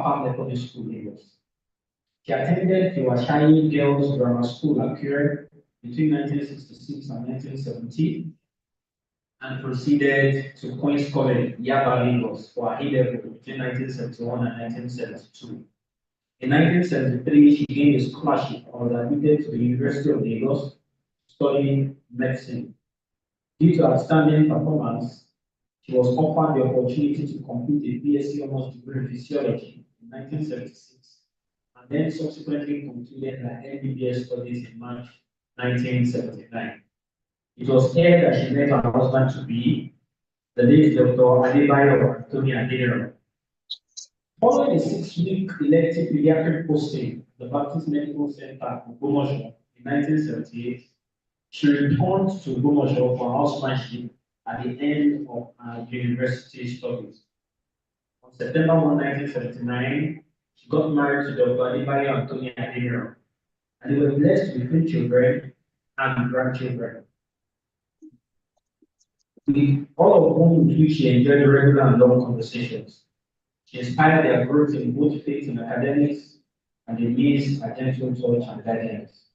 Papa Methodist School, Lagos. She attended the Washayi Girls Grammar School, Akure, between 1966 and 1970, and proceeded to Queen's College, Yaba, Lagos, for her A-level between 1971 and 1972. In 1973, she gained a scholarship and was admitted to the University of Lagos, studying medicine. Due to outstanding performance, she was offered the opportunity to complete a BSc Honours degree in Physiology in 1976, and then subsequently concluded her MBBS studies in March 1979. It was here that she met her husband-to-be, the late Dr. Adeniran. Following a 6-week elective pediatric posting at the Baptist Medical Center in Ogbomoso in 1978, she returned to Ogbomoso for housemanship at the end of her university studies. On September 1, 1979, she got married to Dr. Adeniran, and they were blessed with 3 children and grandchildren, with all of whom with which she enjoyed regular and long conversations. She inspired their growth in both faith and academics, and they missed a gentle touch and guidance.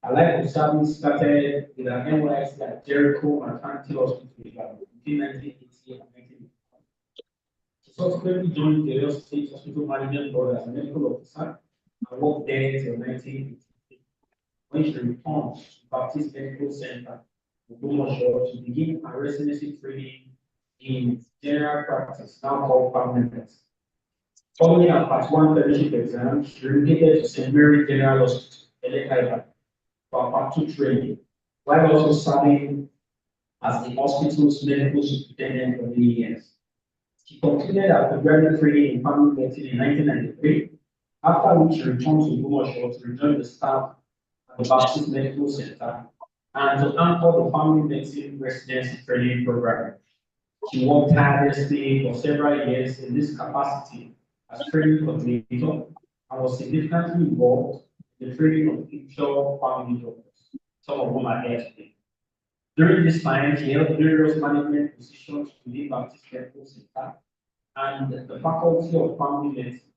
Her life of service started with an NYC at Jericho Maternity Hospital between 1980 and 1985. She subsequently joined the Oyo State Hospital Management Board as a medical officer and worked there until 1983, when she returned to Baptist Medical Center in Ogbomoso to begin her residency training in general practice, now called family medicine. Following her Part 1 fellowship exam, she relocated to St. Mary General Hospital, Elekaiba, for Part 2 training, while also serving as the hospital's medical superintendent for many years. She completed her postgraduate training in family medicine in 1993, after which she returned to Ogbomoso to rejoin the staff at the Baptist Medical Center and to anchor the family medicine residency training program. She worked tirelessly for several years in this capacity as training coordinator and was significantly involved in the training of future family doctors, some of whom are here today. During this time, she held various management positions within Baptist Medical Center and the Faculty of Family Medicine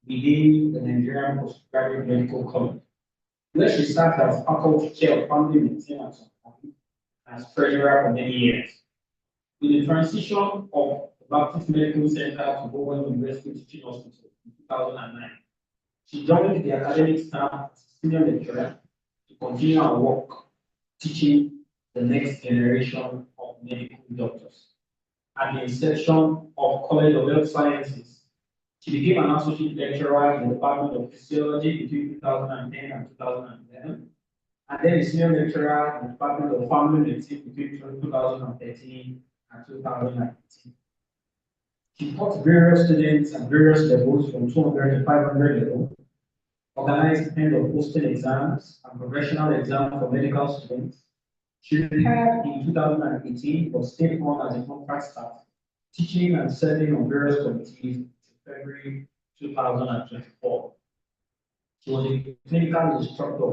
within the Nigerian Postgraduate Medical College, where she served as faculty chair of family medicine and as treasurer for many years. With the transition of the Baptist Medical Center to Bowen University Teaching Hospital in 2009, she joined the academic staff as a senior lecturer to continue her work teaching the next generation of medical doctors. At the inception of College of Health Sciences, she became an associate lecturer in the Department of Physiology between 2010 and 2011, and then a senior lecturer in the Department of Family Medicine between 2013 and 2018. She taught various students at various levels from 200 to 500 level, organized end of posting exams and professional exams for medical students. She retired in 2018 but stayed on as a contract staff, teaching and serving on various committees until February 2024. She was a clinical instructor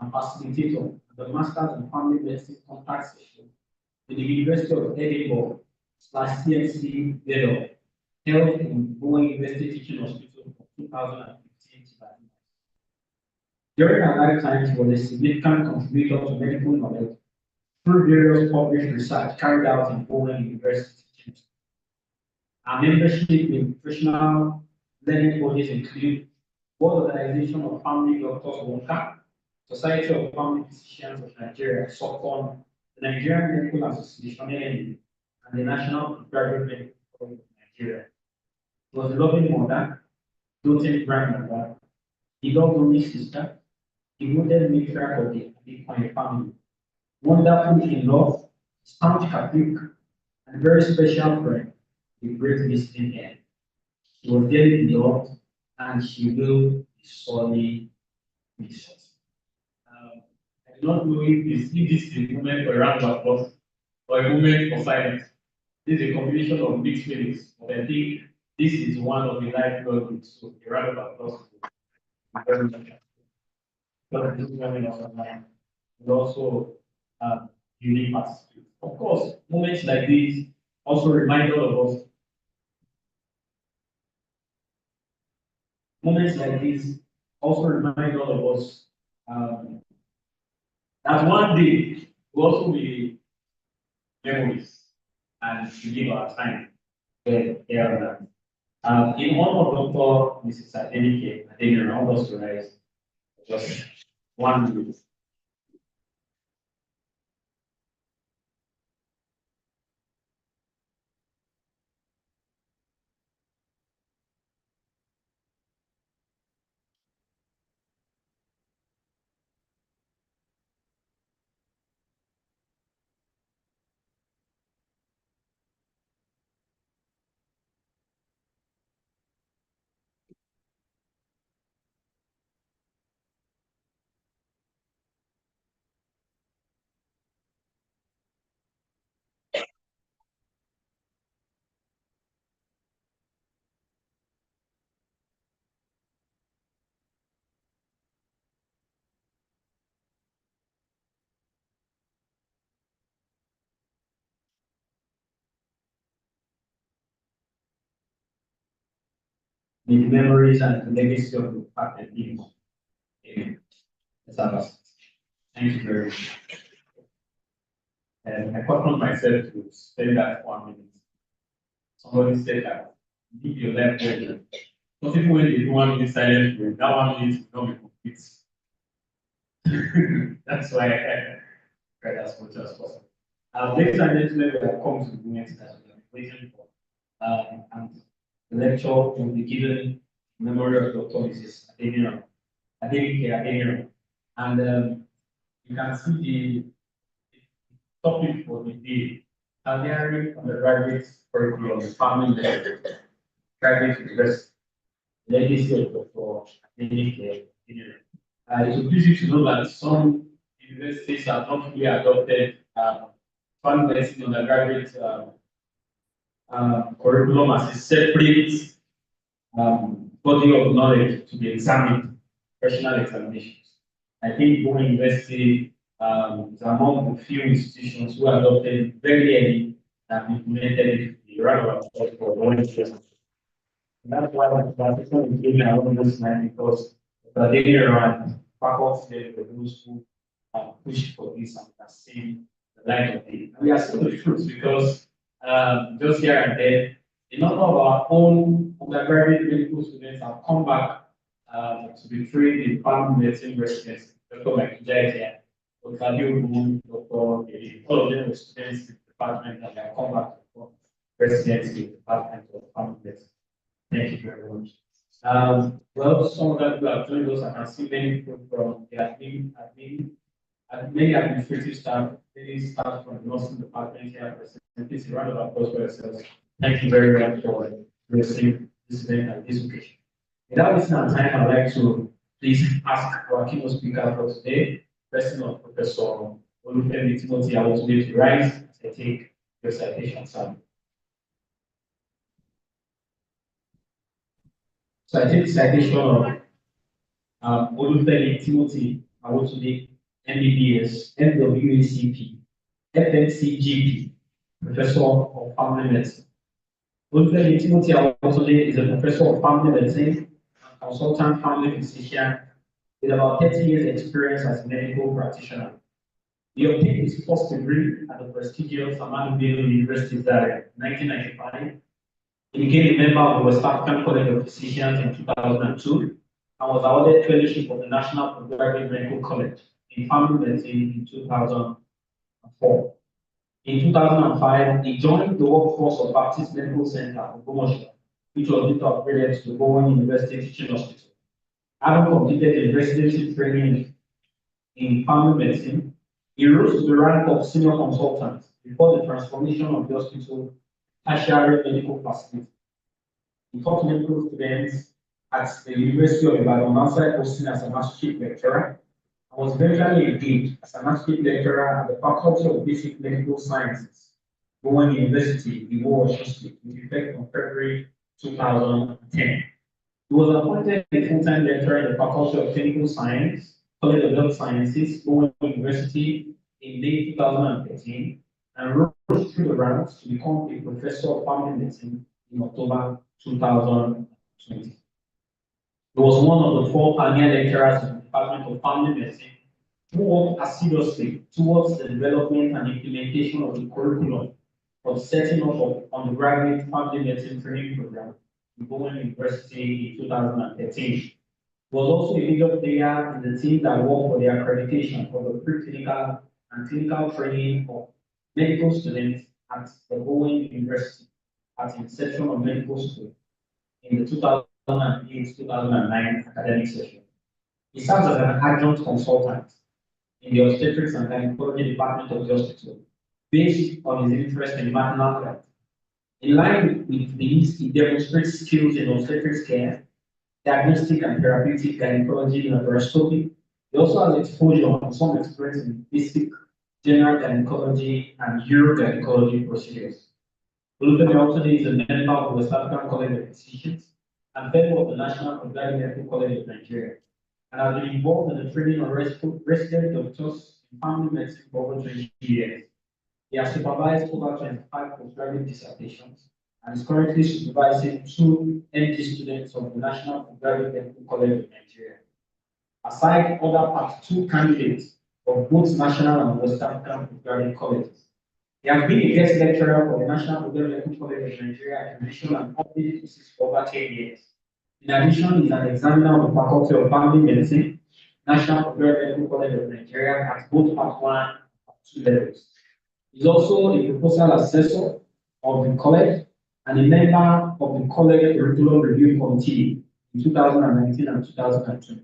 and facilitator at the Masters in Family Medicine contact session with the University of Edinburgh /CNC Velo, held in Bowen University Teaching Hospital from 2015 to 2019. During her lifetime, she was a significant contributor to medical knowledge through various published research carried out in Bowen University Teaching Hospital. Our membership in professional learning bodies include World Organization of Family Doctors (WONCA), Society of Family Physicians of Nigeria (SOCON), the Nigerian Medical Association (NMA), and the National Postgraduate Medical College of Nigeria. She was a loving mother, doting grandmother, beloved only sister, devoted matriarch of the Adeniran family, wonderful in love, staunch Catholic, and very special friend with great listening ear. She was dearly beloved, and she will be sorely missed. I do not know if this is a moment for a round of applause or a moment for silence. This is a combination of mixed feelings, but I think this is one of the life well good. So a round of applause. Very much. Because this women of online and also unique participants. Of course, moments like these also remind all of us Moments like these also remind all of us um, that one day will also be memories and to give our time here on earth. In honor of Dr. Mrs. Adeniran, I want us to rise just 1 minute. The memories and the legacy of the fact that you Amen. Let's have us. Thank you very much. And I cautioned myself to spend that 1 minute. Somebody said that leave your left brain. Some people when they do 1 minute silent prayer, that 1 minute will not be complete. That's why I read as much as possible. Ladies and gentlemen, we have come to the moment that we have been waiting for. And the lecture will be given in memory of Dr. Mrs. Adeniran. And you can see the topic for the day. Adeniran undergraduate curriculum, family level, private university, legacy of Dr. Adeniran. It will please you to know that some universities have not fully adopted family medicine undergraduate curriculum as a separate body of knowledge to be examined, professional examinations. I think Bowen University is among the few institutions who adopted very early and implemented it the regular for Bowen University. That's why the particular inclusion along this line because the data around faculty for those who push for this and are seeing the light of it. And we are seeing the fruits because just here and there, a number of our own undergraduate medical students have come back to be trained in family medicine residency. Dr. Makija is here, Dr. Adiogun, Dr. Dele, all of them were students in the department and they have come back to residency in the department of family medicine. Thank you very much. Well, some of that people have joined us. I can see many people from the admin, and many administrative staff, many staff from the nursing department here present. Please a round of applause for yourselves. Thank you very much for receiving this event and this occasion. Without wasting our time, I'd like to please ask our keynote speaker for today, President of Professor Olufemi Timothy Awotunde to rise as I take your citation, sir. So I take the citation of Olufemi Timothy Awotunde, MBBS, MWACP, FMCGP, Professor of Family Medicine. Olufemi Timothy Awotunde is a professor of family medicine and consultant family physician with about 30 years experience as a medical practitioner. He obtained his first degree at the prestigious Ahmadu Bello University Zaria in 1995. He became a member of the West African College of Physicians in 2002 and was awarded fellowship of the National Postgraduate Medical College in Family Medicine in 2004. In 2005, he joined the workforce of Baptist Medical Center in Ogbomoso, which was later upgraded to the Bowen University Teaching Hospital. Having completed his residency training in family medicine, he rose to the rank of senior consultant before the transformation of the hospital tertiary medical facility. He taught medical students at the University of Ibadan outside posting as an associate lecturer and was eventually engaged as an associate lecturer at the Faculty of Basic Medical Sciences, Bowen University, Iwo State, with effect on February 2010. He was appointed a full-time lecturer in the Faculty of Clinical Science, College of Health Sciences, Bowen University in May 2013, and rose through the ranks to become a professor of family medicine in October 2020. He was one of the four pioneer lecturers in the Department of Family Medicine who worked assiduously towards the development and implementation of the curriculum for the setting up of undergraduate family medicine training program in Bowen University in 2013. He was also a major player in the team that worked for the accreditation for the preclinical and clinical training of medical students at the Bowen University at the inception of medical school in the 2008-2009 academic session. He serves as an adjunct consultant in the obstetrics and gynecology department of the hospital, based on his interest in maternal health. In line with these, he demonstrates skills in obstetrics care, diagnostic and therapeutic gynecology and laparoscopy. He also has exposure and some experience in basic general gynecology and urogynecology procedures. Olufemi also is a member of the West African College of Physicians and fellow of the National Postgraduate Medical College of Nigeria, and has been involved in the training of resident doctors in family medicine for over 20 years. He has supervised over 25 postgraduate dissertations and is currently supervising two MD students of the National Postgraduate Medical College of Nigeria. Aside other Part 2 candidates of both national and West African postgraduate colleges. He has been a guest lecturer for the National Postgraduate Medical College of Nigeria Acquisition and Public Courses for over 10 years. In addition, he is an examiner of the Faculty of Family Medicine, National Postgraduate Medical College of Nigeria at both Part 1 and Part 2 levels. He is also a proposal assessor of the college and a member of the College Curriculum Review Committee in 2019 and 2020.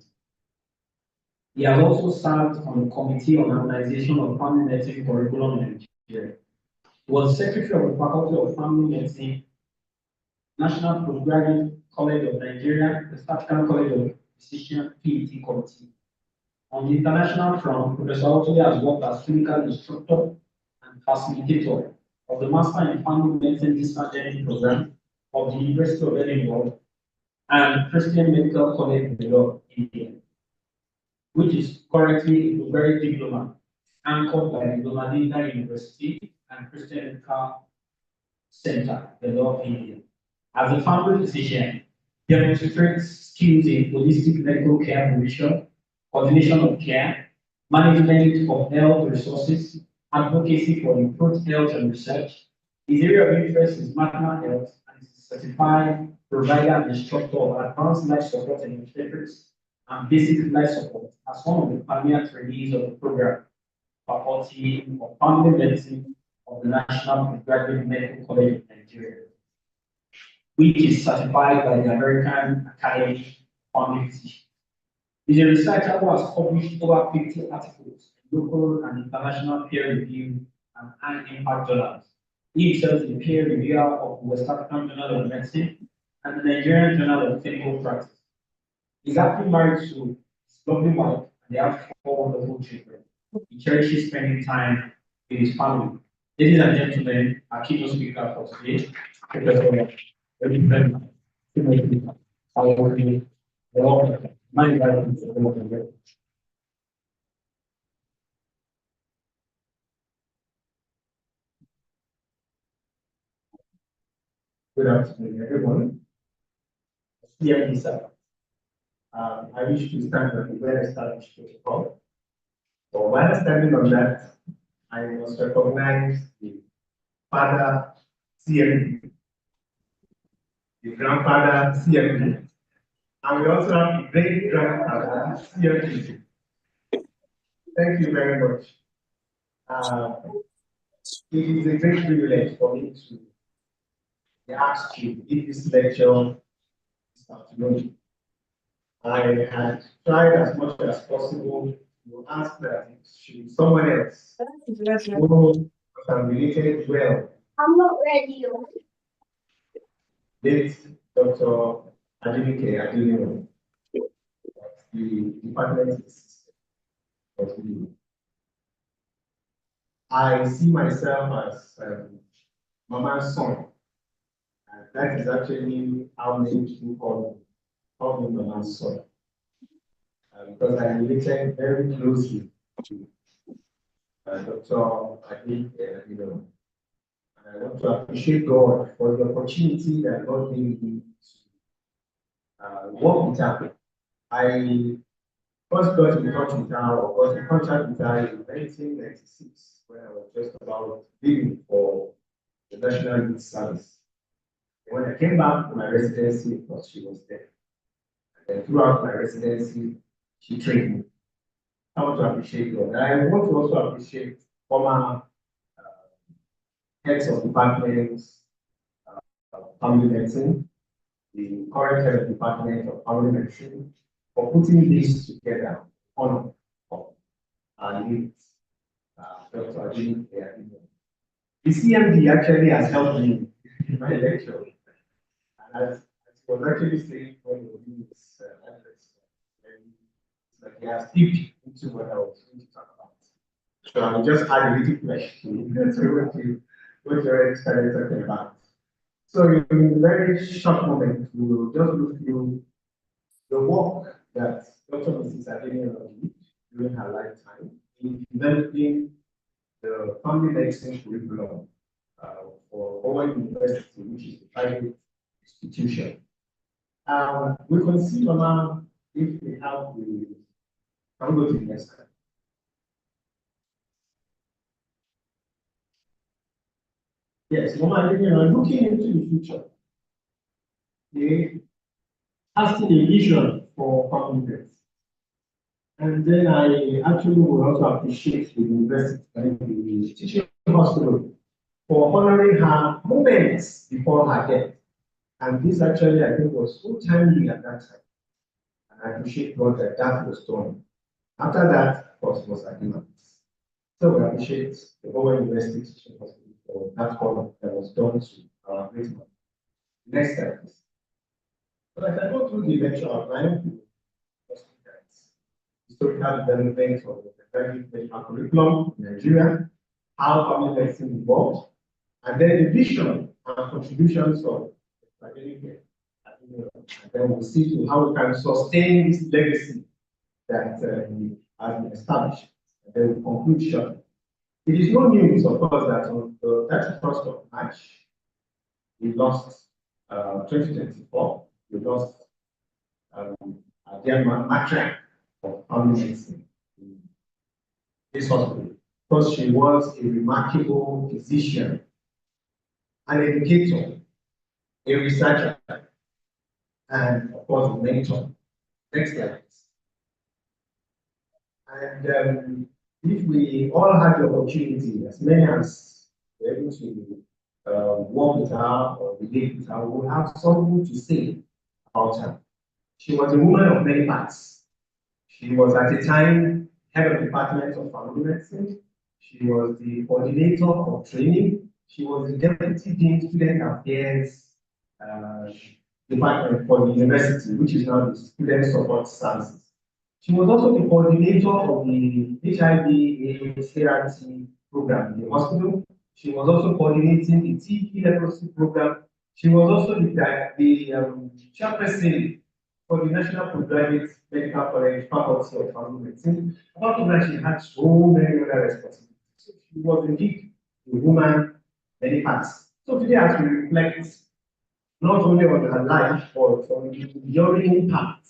He has also served on the Committee on Harmonization of Family Medicine Curriculum in Nigeria. He was Secretary of the Faculty of Family Medicine, National Postgraduate College of Nigeria, the South African College of Physicians PET Committee. On the international front, Professor Otole has worked as clinical instructor and facilitator of the Master in Family Medicine Distance Learning Program of the University of Edinburgh and Christian Medical College of Law, India, which is currently a very diploma anchored by the Domadina University and Christian Medical Center, the Law of India. As a family physician, demonstrates skills in holistic medical care provision, coordination of care, management of health resources, advocacy for improved health and research. His area of interest is maternal health and is a certified provider and instructor of advanced life support and obstetrics and basic life support as one of the pioneer trainees of the program, Faculty of Family Medicine of the National Postgraduate Medical College of Nigeria, which is certified by the American Academy of Family Physicians. He's a researcher who has published over 50 articles in local and international peer-reviewed and high-impact journals. He himself is a peer reviewer of the West African Journal of Medicine and the Nigerian Journal of Clinical Practice. He's happily married to his lovely wife, and they have four wonderful children. He cherishes spending time with his family. Ladies and gentlemen, our keynote speaker for today, Professor Adeniran. I will be the my guidance. Good afternoon, everyone. Dear Lisa, I wish to stand on the well-established protocol. So while standing on that, I must recognize the father CMP, the grandfather CMP, and we also have the great grandfather CMP. Thank you very much. It is a great privilege for me to be asked to give this lecture this afternoon. I had tried as much as possible to ask that it should someone else who can relate well. I'm not ready. This Dr. Adeniran, the department assistant of the. I see myself as Mama's son, and that is actually how many people call me Mama's son, because I related very closely to Dr. Adeniran. And I want to appreciate God for the opportunity that God gave me to work with her I first got in touch with her or got in contact with her in 1996 when I was just about leaving for the National Youth Service. And when I came back to my residency, because she was there. And then throughout my residency, she trained me. I want to appreciate her. And I want to also appreciate former heads of departments, family medicine, the current head of department of family medicine, for putting this together on our needs. Dr. Adeniran. The CMD actually has helped me in my lecture. And as he was actually saying when he was doing this address, it's like he has dipped into what I was going to talk about. So I will just add a little flesh to what you already started talking about. So in a very short moment, we will just look through the work that Dr. Mrs. Adeniran did during her lifetime in developing the family medicine curriculum for Owen University, which is a private institution. We can see on our, if we have the, can we go to the next slide? Yes, normally, looking into the future, they asking a vision for family medicine. And then I actually would also appreciate the university and the teaching hospital for honoring her moments before her death. And this actually, I think, was so timely at that time. And I appreciate God that that was done. After that, of course, was agreement. So we appreciate the Owen University Teaching Hospital for that honor that was done to our great man. Next slide, please. So as I go through the lecture outline, historical development of the private medical curriculum in Nigeria, how family medicine evolved, and then the vision and contributions of academic care. And then we'll see to how we can sustain this legacy that has been established. And then we'll conclude shortly. It is no news, of course, that on the 31st of March, we lost 2024, we lost a dear matriarch of family medicine in this hospital, because she was a remarkable physician, an educator, a researcher, and of course, a mentor. Next slide. And if we all had the opportunity, as many as were able to work with her or relate with her, we will have something to say about her. She was a woman of many parts. She was at the time head of department of family medicine. She was the coordinator of training. She was the deputy dean student affairs department for the university, which is now the student support services. She was also the coordinator of the HIV/AIDS therapy program in the hospital. She was also coordinating the TB leprosy program. She was also the chairperson for the National Postgraduate Medical College Faculty of Family Medicine. Apart from that, she had so many other responsibilities. So she was indeed a woman, many parts. So today, as we reflect not only on her life, but on the enduring impact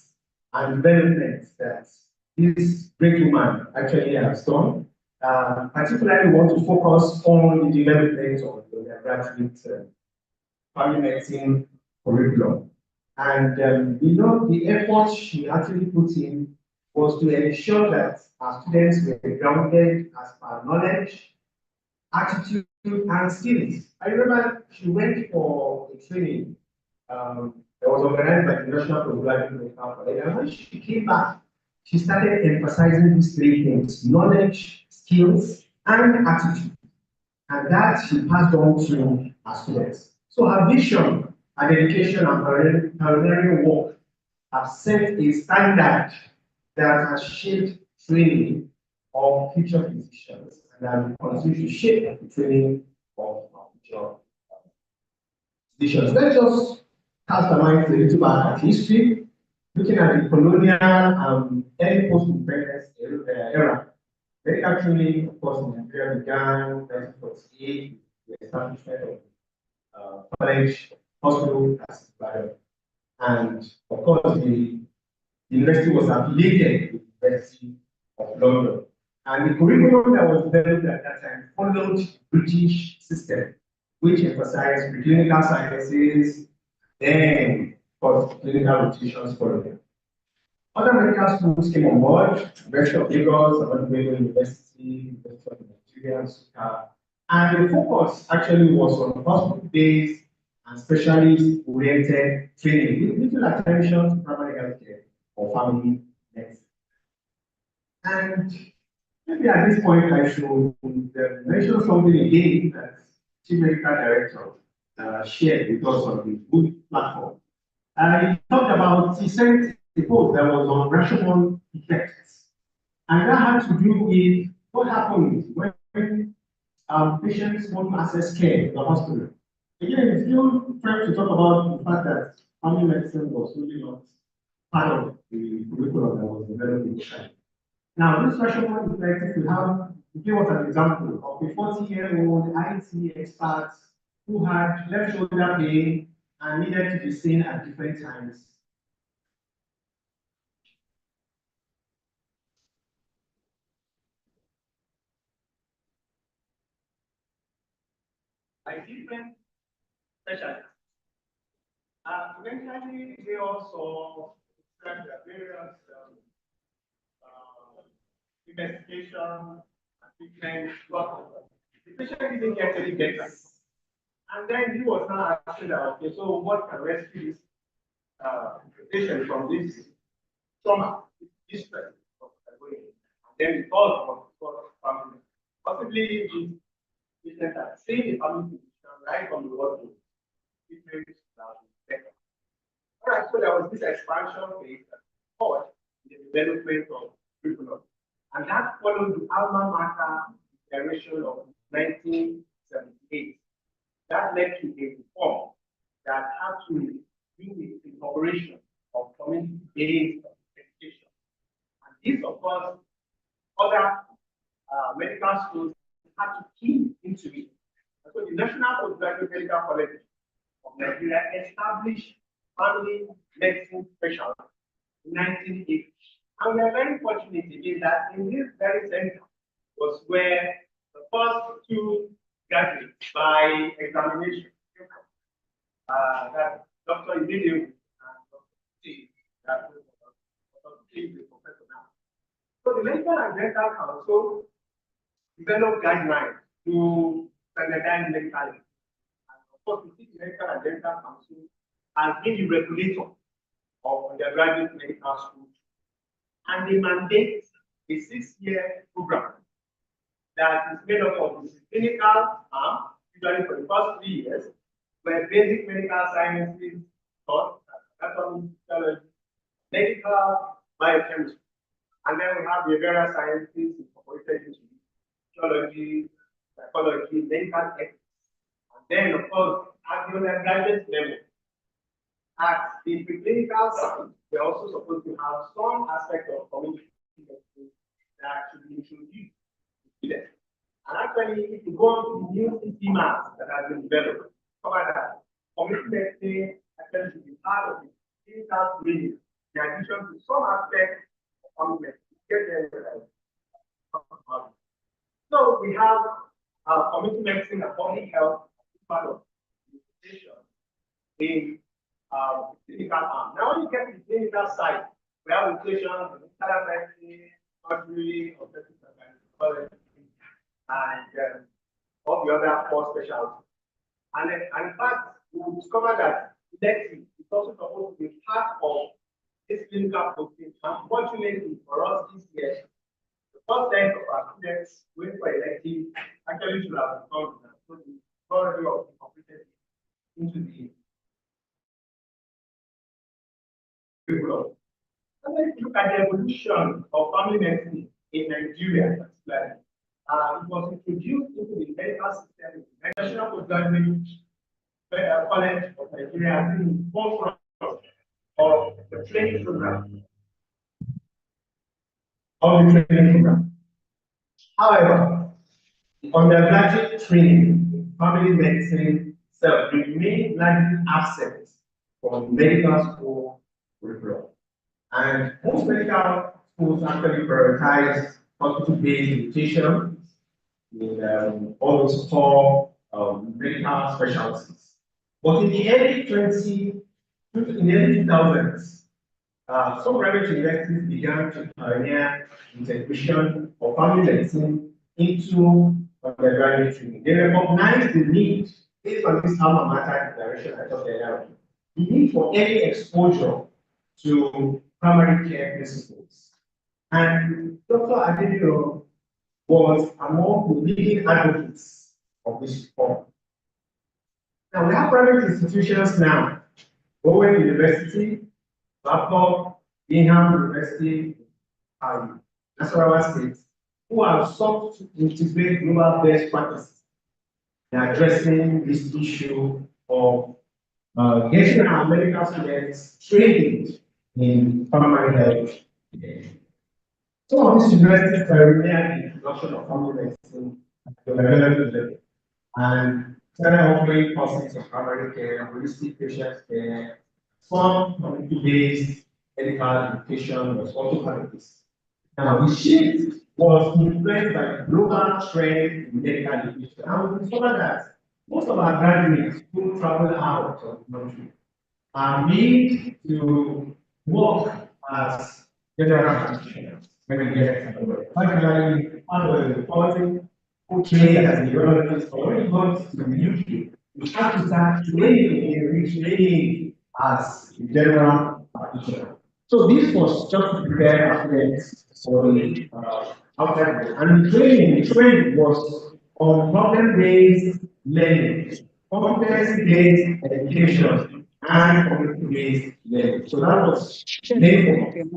and development that this great woman actually has done. Particularly, we want to focus on the development of the graduate family medicine curriculum. And the effort she actually put in was to ensure that our students were grounded as per knowledge, attitude, and skills. I remember she went for a training that was organized by the National Postgraduate Medical College. And when she came back, she started emphasizing these three things: knowledge, skills, and attitude. And that she passed on to her students. So her vision, her dedication, and pioneering work have set a standard that has shaped training of future physicians and that will continue to shape the training of future physicians. Let's just cast our minds a little back at history, looking at the colonial early post-independence era. Medical training, of course, in Nigeria began in 1948 with the establishment of college, hospital, as Ibadan. And of course, the The university was affiliated with the University of London. And the curriculum that was developed at that time followed the British system, which emphasized preclinical sciences, then post-clinical rotations followed. Other medical schools came on board, University of Lagos, Ahmadu University, University of Nigeria, Nsukka. And the focus actually was on hospital-based and specialist-oriented training, with little attention to primary healthcare or family medicine. And maybe at this point I should mention something again that Chief Medical Director shared with us on the good platform. He talked about, he sent a post that was on Rashomon effects. And that had to do with what happens when patients want to access care in the hospital. Again, it's still trying to talk about the fact that family medicine was really not part of the curriculum that was developed in China. Now, this Rashomon effect, if we have, to give us an example of a 40-year-old IT expert who had left shoulder pain and needed to be seen at different times. By different specialists. Eventually, they also describe their various investigation and treatment, but the patient didn't get any better. And then he was now asking that, okay, so what can rescue this patient from this trauma, this stress? And then the thought was family. Possibly this patient had seen the family physician right from the wardrobe. Treatment that was better. All right, so there was this expansion phase that taught the development of curriculum. And that followed the alma mater declaration of 1978. That led to a reform that had to do with the incorporation of community-based education. And this, of course, other medical schools had to key into it. And so the National Postgraduate Medical College of Nigeria established family medicine specialty in 1980. And we are very fortunate again that in this very center was where the first two graduates by examination that Dr. Immediate and Dr. T, that Dr. T is the professor now. So the Medical and Dental Council developed guidelines to standardize medical aid. And of course, the Medical and Dental Council has been the regulator of undergraduate medical schools. And they mandate a 6-year program that is made up of the clinical arm, usually for the first 3 years, where basic medical sciences taught, anatomy, physiology, medical biochemistry. And then we have the behavioral sciences incorporated into physiology, psychology, medical ethics. And then, of course, at the undergraduate level, at the preclinical side, we're also supposed to have some aspect of community medicine that should be introduced to them. And actually, if you go on to the new CMAS that has been developed, cover that community medicine actually should be part of the clinical training, in addition to some aspects of community medicine. So we have community medicine and public health as part of the education in clinical arm. Now, when you get to the clinical side, we have nutrition, medicine, surgery, obstetrics and gynecology, and all the other 4 specialties. And in fact, we will discover that elective is also supposed to be part of this clinical program. Unfortunately for us this year, the first set of our students going for elective actually should have become so the majority of the completed into the curriculum. And then if you look at the evolution of family medicine in Nigeria, particularly, it was introduced into the medical system. The National Postgraduate College of Nigeria has been in the forefront of the training program. However, the undergraduate training, family medicine itself remained largely absent from medical school curriculum. And And most medical schools actually prioritize hospital-based education in all those core medical specialties. But in the early 2000s, some private universities began to pioneer integration of family medicine into undergraduate training. They recognized the need, based on this alma mater declaration I talked earlier, the need for early exposure to primary care principles. And Dr. Adeniran was among the leading advocates of this reform. Now we have private institutions now, Bowen University, Laptop, Bingham University, Nasarawa State, who have sought to integrate global best practices in addressing this issue of getting our medical students trained in primary health. Some of these universities pioneered the introduction of family medicine at the relevant level and started offering courses of primary care, holistic patient care, some community-based medical education was also part of this. Now, the shift was influenced by the global trend in medical education. And we discovered that most of our graduates who travel out of the country need to work as general practitioners when we get particularly under the quality who trained as a urologist or when you go to the UK, you have to start training in retraining as a general practitioner. So this was just to prepare athletes for the outside world. And the training was on problem-based learning, competency-based education, and community-based learning. So that was main focus.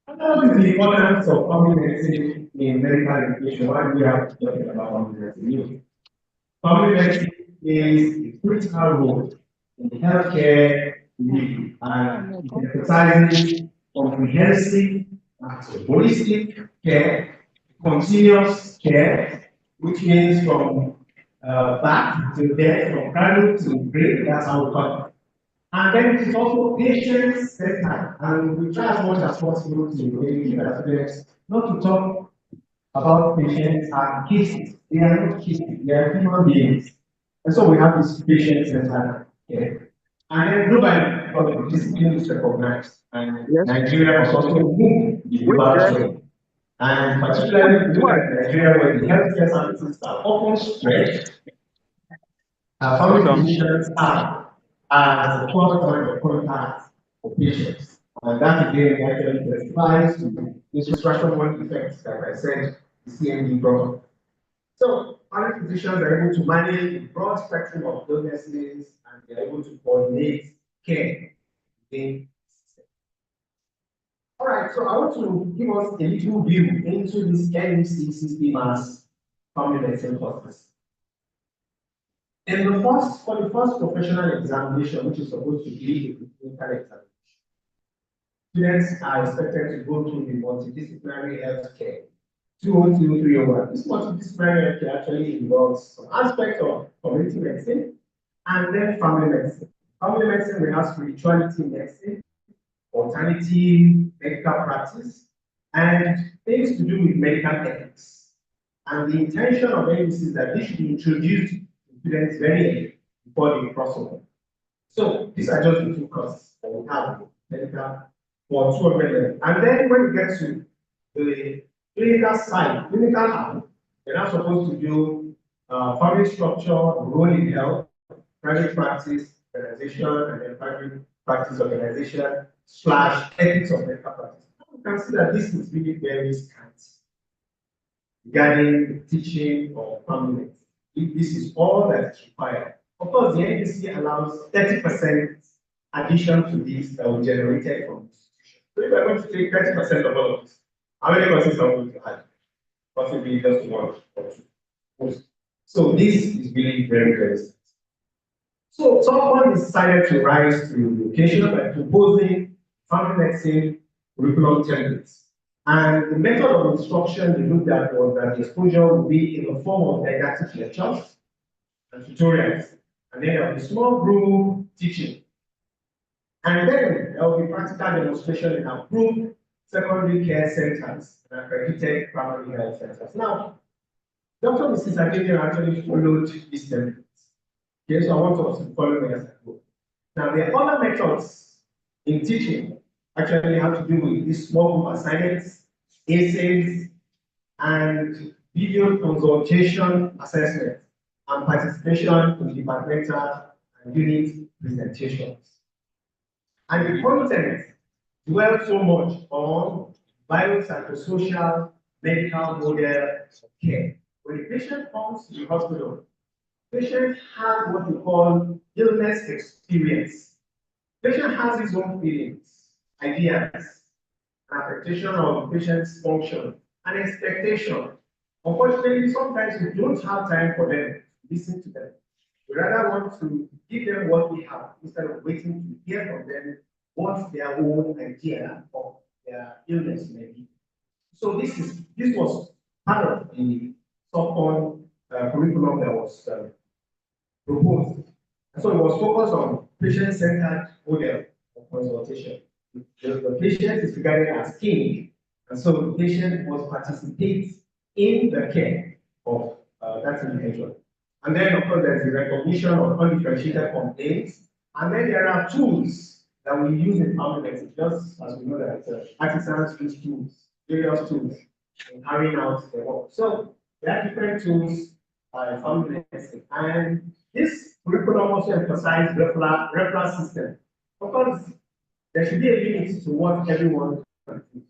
And that is the importance of family medicine in medical education. Why do we have to talk about family medicine? Family medicine is a critical role in healthcare delivery and it emphasizes comprehensive, holistic care, continuous care, which means from back to death, from cradle to grave. That's how we call it. And then it is also patient-centered, and we try as much as possible to engage with students not to talk about patients as cases. They are not cases, they are human beings. And so we have this patient-centered care. And then globally, because the discipline is recognized, and Nigeria was also moved the global trend. And particularly, if you look at Nigeria, where the healthcare services are often stretched, family physicians are as the first point of contact for patients. And that again actually testifies to this structural effects that I said the CMD brought. So family physicians are able to manage a broad spectrum of illnesses and they are able to coordinate care within the system. All right, so I want to give us a little view into this NEC system as family medicine courses. For the first professional examination, which is supposed to be a clinical examination, students are expected to go through the multidisciplinary healthcare 202-301. This multidisciplinary healthcare actually involves some aspects of community medicine and then family medicine. Family medicine, we have spirituality medicine, alternative medical practice, and things to do with medical ethics. And the intention of this is that this should be introduced to students very early before they cross over. So these are just the two courses that we have medical for 200 levels. And then when you get to the clinical side, clinical arm, you're not supposed to do family structure, role in health, private practice, organization, and then private practice organization / ethics of medical practice. You can see that this is really very scant regarding the teaching of family medicine. This is all that is required. Of course, the NDC allows 30% addition to this that was generated from the institution. So if we're going to take 30% of all of this, how many courses are we going to add? Possibly just one or two. So this is really very, very simple. So someone decided to rise to the occasion by proposing family medicine curriculum templates. And the method of instruction they looked at was that the exposure would be in the form of didactic lectures and tutorials. And then there was a small group teaching. And then there will be practical demonstration in approved secondary care centers and accredited primary health centers. Now, Dr. Mrs. Adeniran actually followed these templates. Okay, so I want us to follow them as I go. Now, there are other methods in teaching actually have to do with these small group assignments, essays, and video consultation assessment, and participation in departmental and unit presentations. And the content dwells so much on biopsychosocial medical model of care. When the patient comes to the hospital, patient has what we call illness experience. Patient has his own feelings, ideas, affectation of the patient's function, and expectation. Unfortunately, sometimes we don't have time for them to listen to them. We rather want to give them what we have instead of waiting to hear from them what their own idea of their illness may be. So this was part of the sub-on curriculum that was proposed. And so it was focused on patient-centered model of consultation. The patient is regarded as king, and so the patient must participate in the care of that individual. And then, of course, there's the recognition of undifferentiated complaints, and then there are tools that we use in family medicine, just as we know that artisans use tools, various tools in carrying out the work. So there are different tools in family medicine, and this curriculum also emphasizes referral system. Of course, there should be a limit to what everyone can do.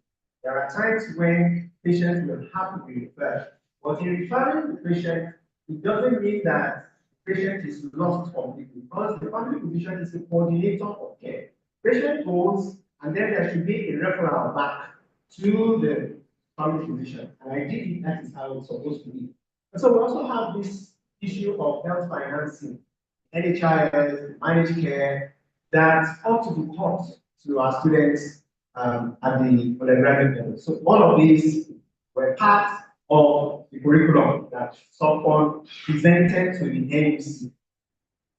There are times when patients will have to be referred, but in referring the patient, it doesn't mean that the patient is lost completely, because the family physician is the coordinator of care. Patient goes, and then there should be a referral back to the family physician. And ideally, that is how it's supposed to be. And so we also have this issue of health financing, NHIS, managed care, that ought to be taught to our students at the undergraduate level. So all of these were part of the curriculum that someone presented to the NEC.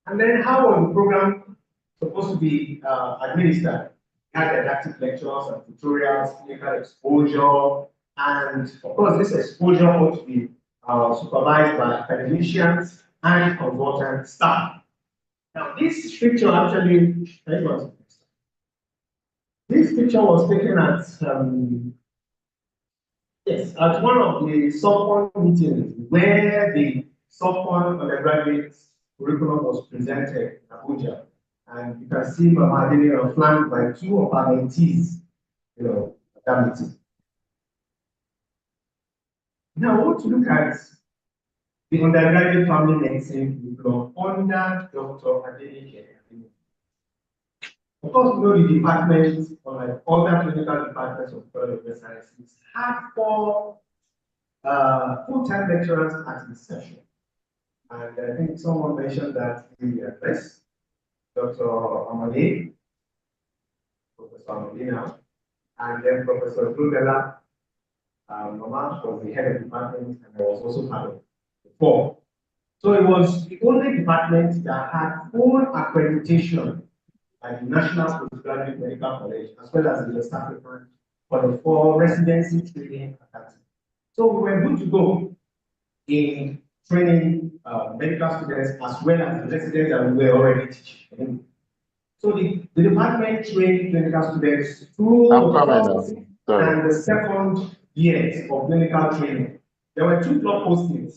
And then how was the program supposed to be administered? We had didactic lectures and tutorials, clinical exposure, and of course this exposure ought to be supervised by academicians and consultant staff. Now this picture actually, this picture was taken at one of the sub-on meetings where the sub-on undergraduate curriculum was presented in Abuja. And you can see Mama Adeniran flanked by two of our mentees, at that meeting. Now I want to look at the undergraduate family medicine curriculum under Dr. Adeniran. Of course, we know the departments, or other clinical departments of biological sciences, have 4 full-time lecturers at the session. And I think someone mentioned that in the address, Dr. Amade, Professor Amade now, and then Professor Brugela, Mama was the head of the department, and I was also part of the 4. So it was the only department that had full accreditation at the National Postgraduate Medical College, as well as the West African, for the 4 residency training academies. So we were good to go in training medical students as well as the residents that we were already teaching. So the department trained clinical students through the first and the second years of clinical training. There were 2 blog postings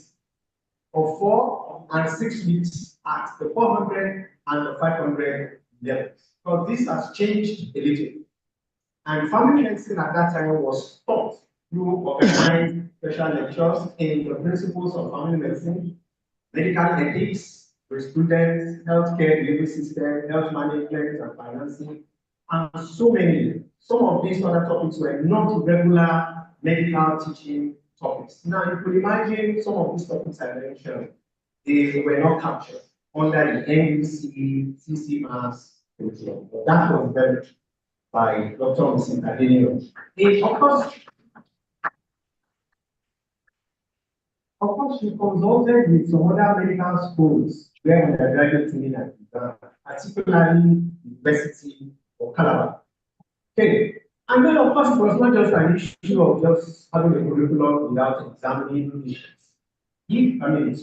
of 4 and 6 weeks at the 400 and the 500 levels. So this has changed a little. And family medicine at that time was taught through organized special lectures in the principles of family medicine, medical ethics, jurisprudence, healthcare delivery system, health management and financing, and so many. Some of these other topics were not regular medical teaching topics. Now you could imagine some of these topics I mentioned, they were not captured under the NUC, CCMAS, but that was developed by Dr. Mrs. Adeniran. Of course, we consulted with some other medical schools where undergraduate training has been done, particularly university or Calabar. Okay. And then, of course, it was not just an issue of just having a curriculum without examining issues.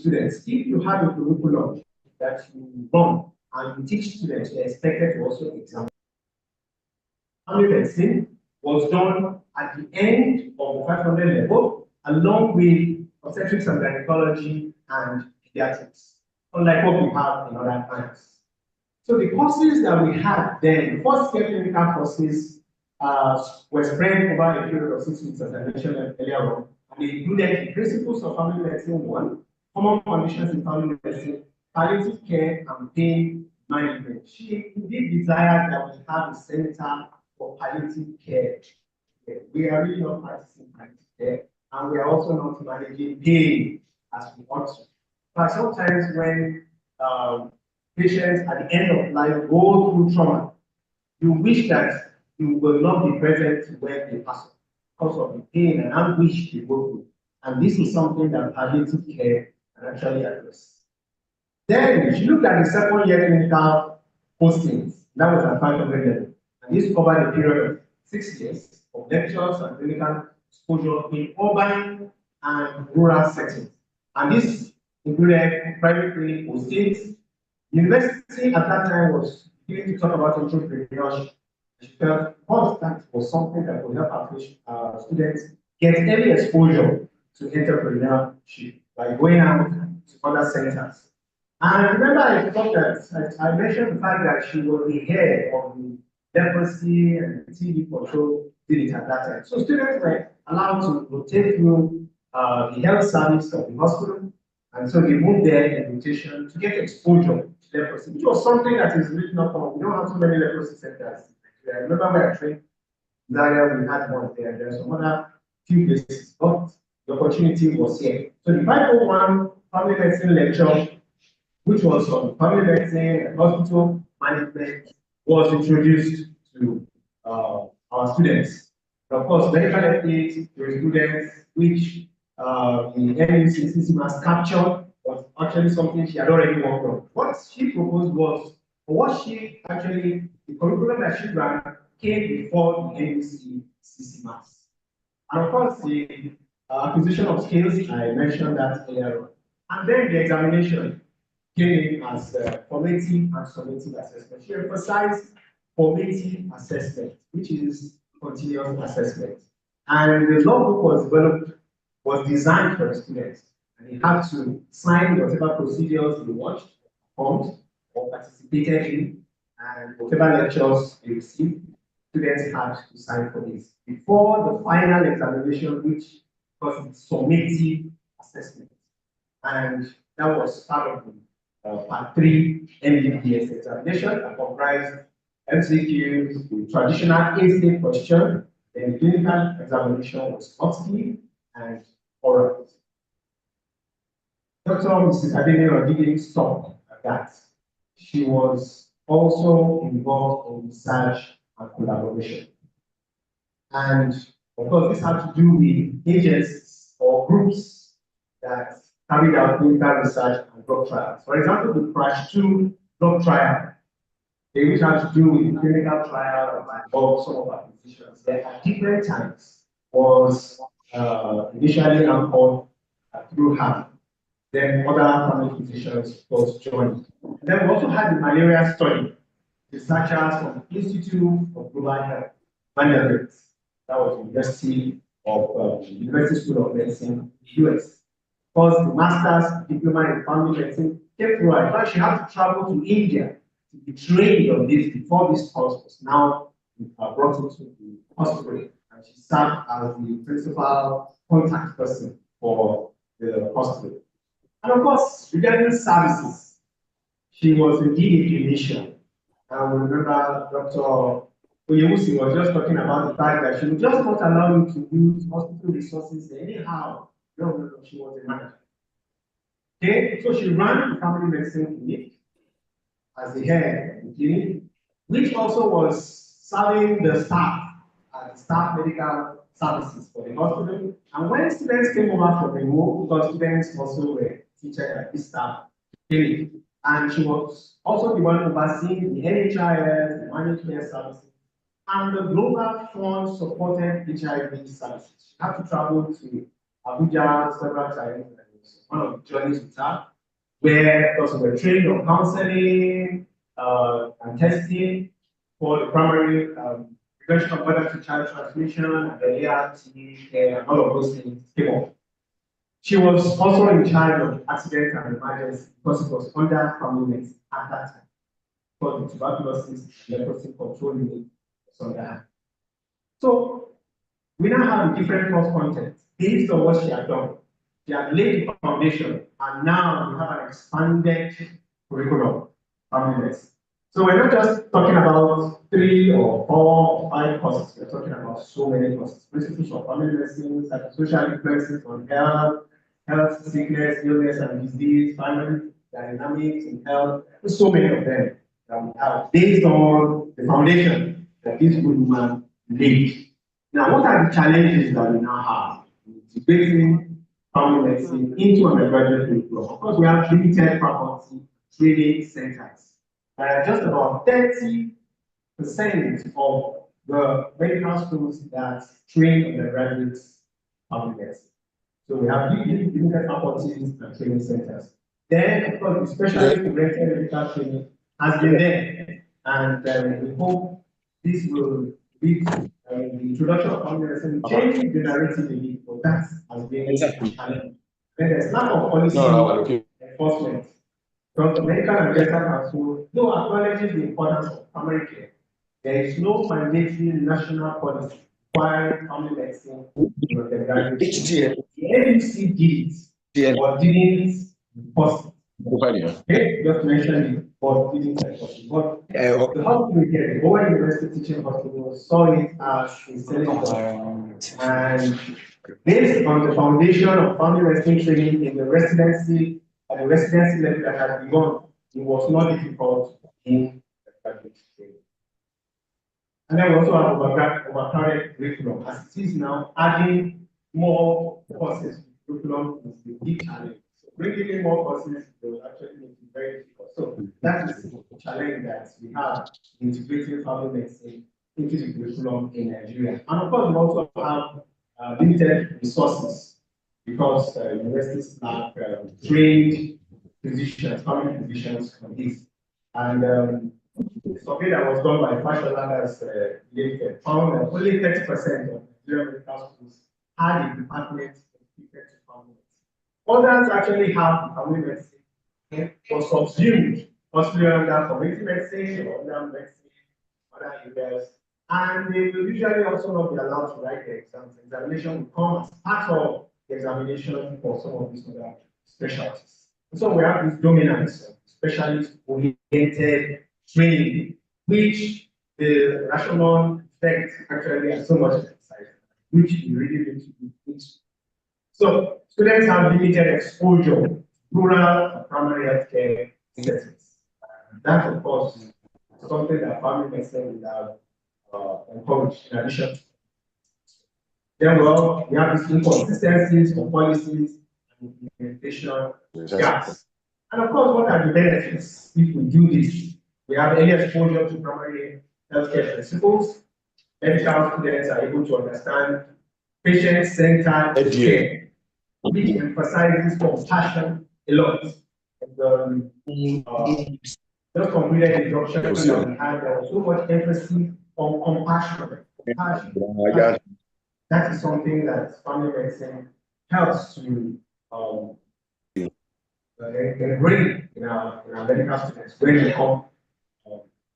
Students, if you have a curriculum that you run and you teach students, you're expected to also examine. Family medicine was done at the end of the 500 level, along with obstetrics and gynecology and pediatrics, unlike what we have in other times. So the courses that we had then, the first year clinical courses were spread over a period of 6 weeks, as I mentioned earlier on, and they included the principles of family medicine 1, common conditions in family medicine, palliative care, and pain management. She indeed desired that we have a center for palliative care. We are really not practicing palliative care, and we are also not managing pain as we ought to. But sometimes when patients at the end of life go through trauma, you wish that you will not be present where they pass because of the pain and anguish they go through. And this is something that palliative care can actually address. Then she looked at the second year clinical postings. That was at 500 level. And this covered a period of 6 years of lectures and clinical exposure in urban and rural settings. And this included private clinic postings. University at that time was beginning to talk about entrepreneurship. She felt once that was something that would help our students get early exposure to entrepreneurship by going out to other centers. And remember, I thought that I mentioned the fact that she was the head of the leprosy and TB control unit at that time. So students were allowed to rotate through the health service of the hospital, and so they moved there in rotation to get exposure to leprosy, which was something that is really not common. We don't have so many leprosy centers. I remember when I trained in Zaria, we had one there. There are some other few places, but the opportunity was here. So the 501 family medicine lecture, which was on family medicine and hospital management, was introduced to our students. And of course, medical ethics to students, which the NUCCC has captured, was actually something she had already worked on. What she proposed was, or what she actually, the curriculum that she ran came before the NUCCC mass. And of course, the acquisition of skills, I mentioned that earlier on. And then the examination came in as formative and summative assessment. She emphasized formative assessment, which is continuous assessment. And the logbook was developed, was designed for the students. And they had to sign whatever procedures they watched, performed, or participated in, and whatever lectures they received, students had to sign for this before the final examination, which was summative assessment. And that was part of the part 3 MBBS examination that comprised MCQs, the traditional A-state question, then the clinical examination was OSCE and oral. Dr. Mrs. Adeniran didn't stop at that. She was also involved in research and collaboration. And of course, this had to do with agencies or groups that carried out clinical research and drug trials. For example, the CRASH 2 drug trial, which had to do with clinical trial of some of our physicians. There at different times was initially anchored through her. Then other family physicians was joined. And then we also had the malaria study, researchers from the Institute of Global Health, Vanderbilt, that was University School of Medicine in the US. Because the master's diploma in family medicine came through her. In fact, she had to travel to India to be trained on this before this course was now brought into the hospital. And she served as the principal contact person for the hospital. And of course, regarding services, she was indeed a clinician. And we remember Dr. Oyewusi was just talking about the fact that she would just not allow you to use hospital resources anyhow. No, she was a manager. Okay, so she ran the family medicine clinic as the head of the clinic, which also was serving the staff as the staff medical services for the hospital. And when students came over from the home, because students also were teachers at this staff clinic, and she was also the one overseeing the NHIS, the managed care services, And the Global Fund supported HIV services. She had to travel to Abuja several times, and it was one of the journeys with her, where because we were trained on counseling and testing for the primary prevention of mother to child transmission and the ART care and all of those things came up. She was also in charge of accident and emergency because it was under family medicine at that time. For the tuberculosis and leprosy control unit was under her. So we now have a different course content based on what she had done. She had laid the foundation, and now we have an expanded curriculum, family medicine. So we're not just talking about 3 or 4 or 5 courses, we're talking about so many courses. Principles of family medicine, psychosocial influences on health, sickness, illness and disease, family dynamics in health. There's so many of them that we have based on the foundation that this good woman laid. Now, what are the challenges that we now have in integrating family medicine into undergraduate curriculum? Of course, we have limited faculty training centers. There are just about 30% of the medical schools that train undergraduates family medicine. So we have limited faculties and training centers. Then, of course, the specialist-oriented medical training has been there, and we hope this will lead to the introduction of family medicine, changing the narrative a bit, but that has been a challenge. Then there's lack of policy enforcement. From the medical and dental council, though acknowledges the importance of primary care, there is no mandatory national policy requiring family medicine in undergraduate. The NUC did it, but didn't enforce it. Okay, just mentioned it, but didn't enforce it. But the hospital here, the Owen University Teaching Hospital, saw it as a selling point. And based on the foundation of family medicine training in the residency, at the residency level that had begun, it was not difficult in the graduate training. And then we also have overcrowded curriculum. As it is now, adding more courses to curriculum is the big challenge. So bringing in more courses will actually make it very difficult. So that is the challenge that we have integrating family medicine into the curriculum in Nigeria. And of course, we also have limited resources because universities lack trained physicians, family physicians on this. And the survey that was done by Fashola as related found that only 30% of Nigerian medical schools had a department dedicated to family medicine. Others actually have family medicine or subsumed, possibly under community medicine or under medicine, other areas. And they will usually also not be allowed to write the exams. Examination will come as part of the examination for some of these other specialties. So we have this dominance of specialist-oriented training, which the rational effect actually has so much emphasized, which we really need to do into. So students have limited exposure to rural and primary healthcare settings. That, of course, is something that family medicine will have encouraged in addition. Then we have these inconsistencies of policies and implementation gaps. And of course, what are the benefits if we do this? We have early exposure to primary healthcare principles. Medical students are able to understand patient-centered care, which emphasizes compassion a lot. And, just completed the introduction that we had, there was so much emphasis on compassion. That is something that family medicine helps to bring in our medical students when they come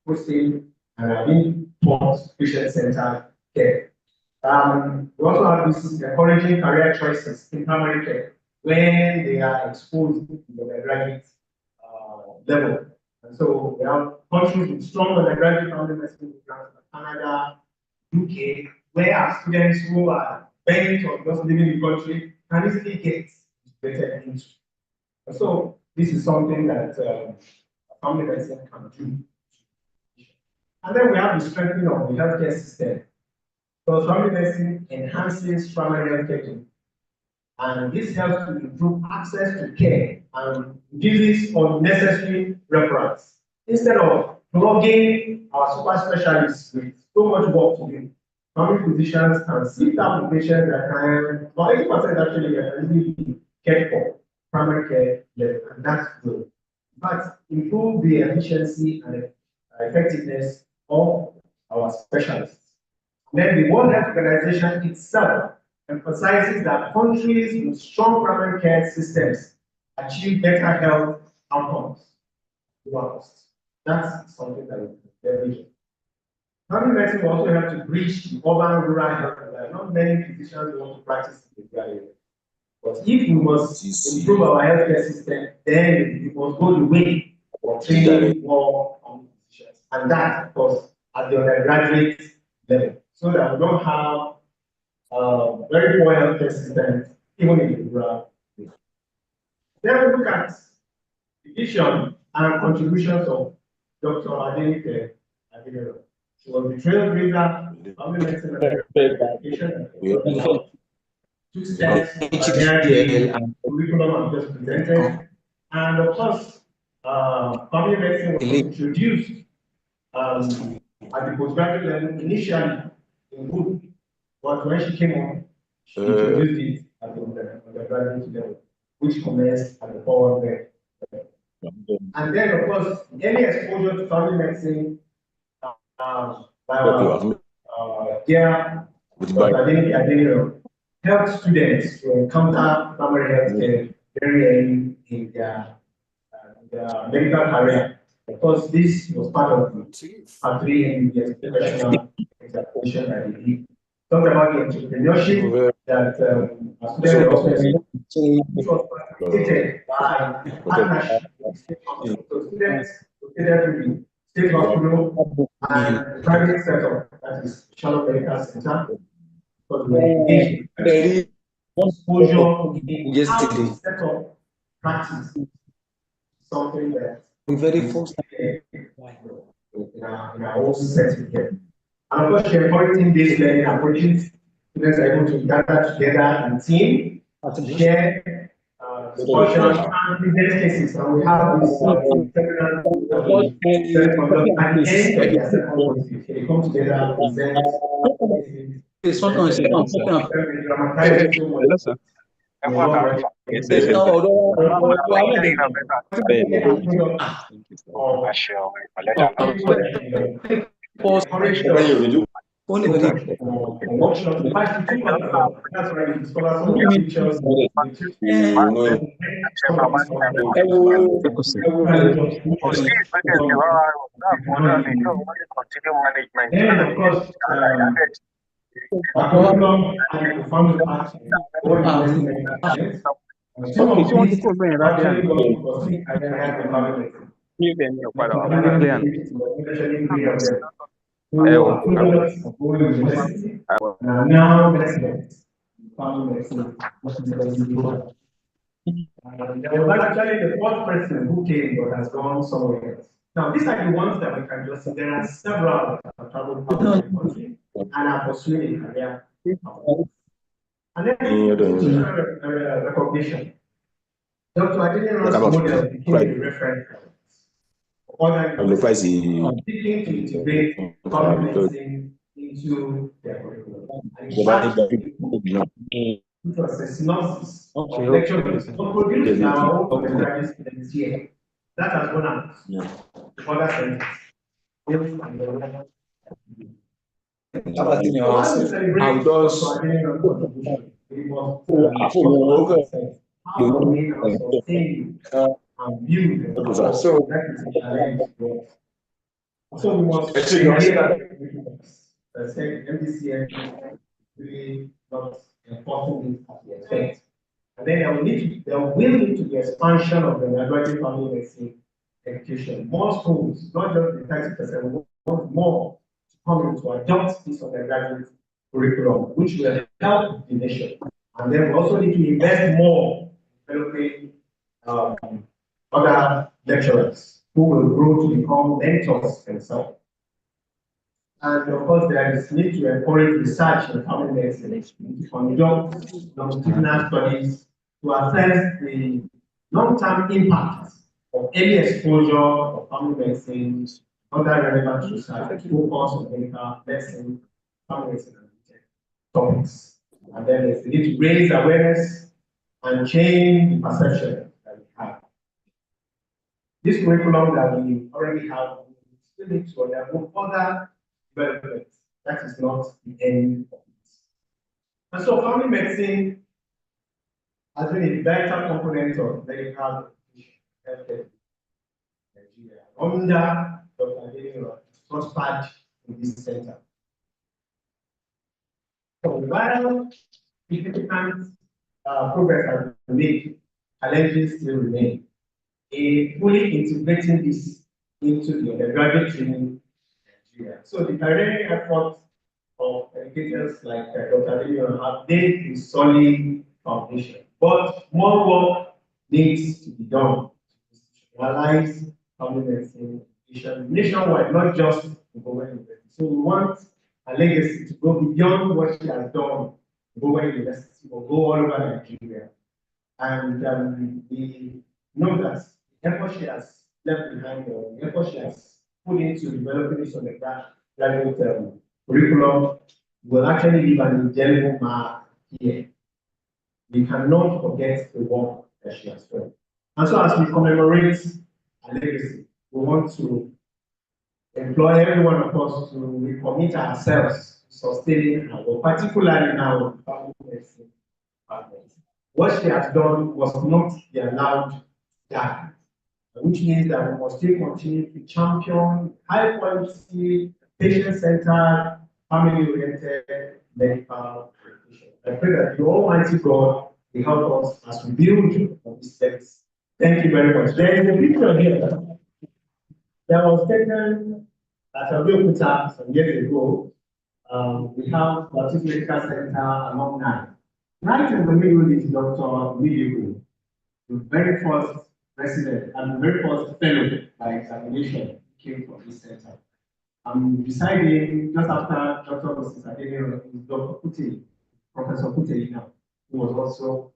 posting and being taught patient-centered care. We also have this encouraging career choices in primary care when they are exposed to the undergraduate level. And so we have countries with strong undergraduate family medicine programs like Canada, UK, where our students who are bent on just leaving the country can easily get integrated into. And so this is something that family medicine can do. And then we have the strengthening of the healthcare system. So family medicine enhances primary healthcare care. And this helps to improve access to care and reduces unnecessary referrals. Instead of plugging our super specialists with so much work to do. Family physicians can sit down with patients that can, about 80% actually can really cared for primary care level, and that's good. But improve the efficiency and effectiveness of our specialists. Then the World Health Organization itself emphasizes that countries with strong primary care systems achieve better health outcomes. That's something that we leverage. Family medicine will also help to bridge the urban-rural health divide. Not many physicians want to practice in the area. But if we must improve our healthcare system, then we must go the way of training more physicians. And that, of course, at the undergraduate level, so that we don't have very poor healthcare systems, even in the rural. Then we look at the vision and contributions of Dr. Adeniran. She was the trailblazer, family medicine and education, took steps to adhere to curriculum I've just presented. And of course, family medicine was introduced at the postgraduate level initially in group, but when she came on, she introduced it at the undergraduate level, which commenced at the forward level. And then, of course, any exposure to family medicine by our dear Dr. Adeniran helped students to encounter primary health care very early in their medical career. Of course, this was part of the part 3 MBBS professional examination that they did. Talked about the entrepreneurship that a student also which was facilitated by partnership with state hospitals. So students located in the state hospital and private sector, that is Charlotte Medical Center, because we were engaged in exposure in how to set up practice, something that very first in our own setting here. And of course, encouraging these learning approaches, students are able to gather together in team, share discussions and present cases. And we have this seminar that we conduct at the end of their second policy. They come together, present cases. Now residents, there was actually the fourth person who came but has gone somewhere else. Now, these are the ones that we can just see. There are several that have traveled out of the country and are pursuing a career. And then recognition. Dr. Adeniran's model became a reference for other seeking to integrate public medicine into their curriculum. And it was a synopsis of lectures produced our own undergraduate students here. That has gone out to other centers. How to make and sustain and build so that is a challenge for us. So we must create that say MDCN really not enforcing it as we expect. And then there will need to be expansion of the undergraduate family medicine education. More schools, not just the 30%, we want more to come in to adopt this undergraduate curriculum, which will help the nation. And then we also need to invest more in developing other lecturers who will grow to become mentors themselves. And of course, there is need to encourage research in family medicine to conduct longitudinal studies to assess the long-term impact of early exposure of family medicine other relevant research focus on medical medicine, family medicine, and related topics. And then we need to raise awareness and change the perception that we have. This curriculum that we already have, we still need to undergo further development. That is not the end of it. And so family medicine has been a vital component of medical education, healthcare in Nigeria. Under Dr. Adeniran, prospered in this center. So while significant progress has been made, challenges still remain. In fully integrating this into the undergraduate training in Nigeria. So the pioneering efforts of educators like Dr. Adeniran have laid a solid foundation, but more work needs to be done to institutionalize family medicine education nationwide, not just in Bowen University. So we want a legacy to go beyond what she has done in Bowen University or go all over Nigeria. And we know that the effort she has left behind, or the effort she has put into developing this undergraduate curriculum will actually leave an indelible mark here. We cannot forget the work that she has done. And so as we commemorate her legacy, we want to employ every one of us to recommit ourselves to sustaining her work, particularly now in family medicine department. What she has done was not be allowed to die, which means that we must still continue to champion high quality, patient-centered, family-oriented medical education. I pray that the Almighty God will help us as we build on this text. Thank you very much. There is a picture here that was taken at Abeokuta some years ago. We have Baptist Medical Center alumni. Right in the middle is Dr. Midigo, the very first resident and the very first fellow by examination came from this center. Beside him, just after Dr. Mrs. Adeniran, is Dr. Kute, Professor Kute, who was also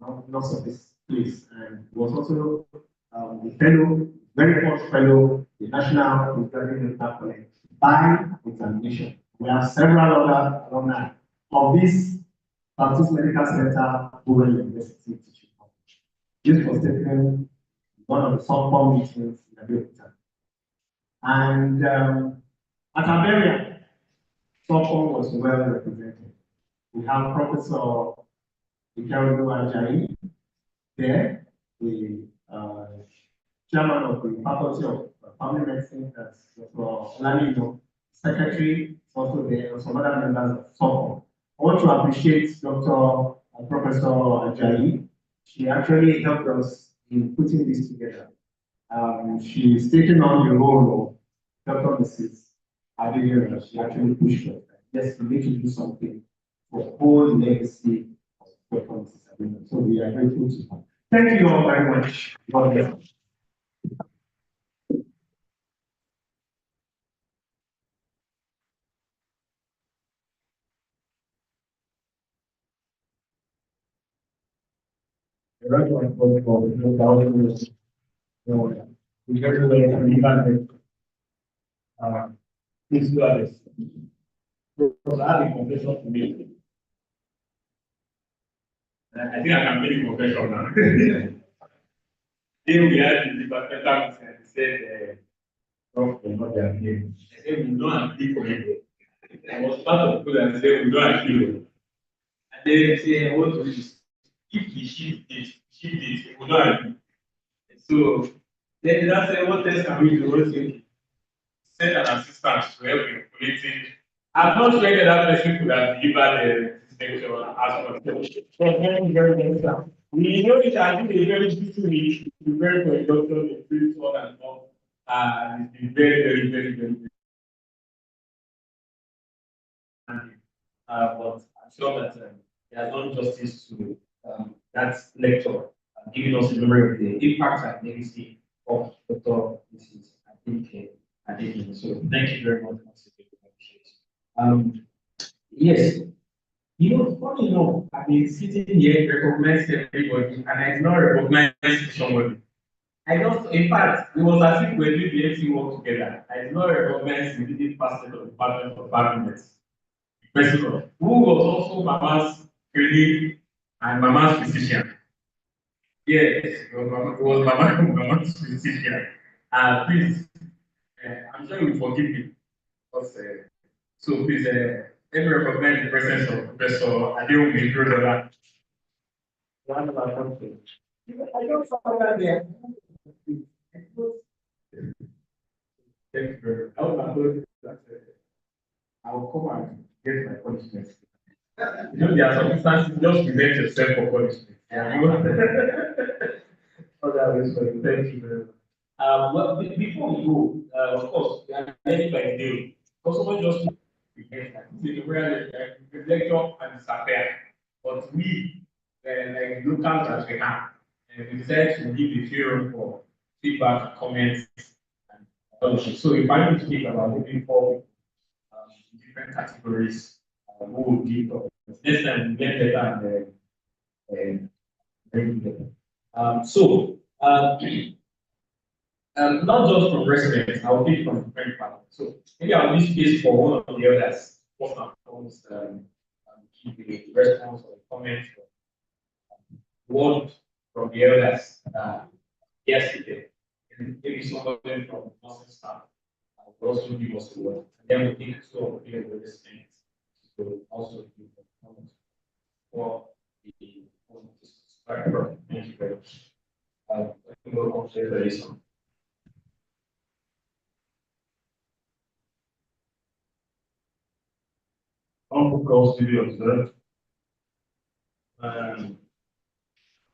a nurse of this place, and was also the fellow, very first fellow, the National Postgraduate Medical College by examination. We have several other alumni of this Baptist Medical Center, Bowen University Teaching College. This was taken in one of the softball meetings in Abeokuta. And at our burial, softball was well represented. We have Professor Ikerudu Ajayi there, the chairman of the Faculty of Family Medicine, that's Dr. Olanino, secretary, also there, and some other members of softball. I want to appreciate Dr. Professor Ajayi. She actually helped us in putting this together. She's taken on the role of Dr. Mrs. Adeniran. She actually pushed us. Yes, we need to do something for the whole legacy of Dr. Mrs. Adeniran. So we are grateful to her. Thank you all very much. God bless. The right one for the thousands. We get to the please do this. Because I have a confession to make. I think I can make a confession now. Then we had the departmental meeting and they said, "Prof will not be appealing." I said, "We don't appeal for it." I was part of people that said, "We don't appeal." And then they say, "What to do? If we shift it, we will not appeal." So then that's what test can we do? Send an assistant to help in collecting. I'm not sure that that person could have delivered the distinction as well. Very. We know it has been a very difficult week, prepared for a doctor, the first one and all. It's been very. But I'm sure that he has done justice to that lecture, giving us a memory of the impact and legacy of Dr. Mrs. Adeniran. So thank you very much. Yes, funny enough, I've been sitting here recognizing everybody, and I did not recognize somebody. I just, in fact, it was as if we were doing the MC work together. I did not recognize the immediate pastor of the Department of Government, president, who was also Mama's colleague and Mama's physician. Yes, it was Mama's physician. Please, I'm sure you will forgive me. Because, so please, let me recognize the presence of Professor Adeniran Grodola. I don't find that there. Thank you very much. I was told that I will come and get my punishment. You know, there are some instances just prevent yourself for punishment. Yeah. Other ways for you. Thank you very much. Well, before we go, of course, we are learning by the day. Also, not just prevent that. It's a real lecture and disappear. But we, like locals as we have, and we decided to give a few room for feedback, comments, and fellowship. So if I need to speak about maybe four different categories, who will give comments. Next time we get better and very good. So, not just from residents, I'll pick from different panels. So maybe I'll leave space for one of the others, first and foremost, give the response or comment word from the others yesterday. And maybe some of them from the nursing staff will also give us the word. And then we'll take two of the residents to also give the comment for the thank you very much. I think we'll also very soon. Uncle calls to be observed.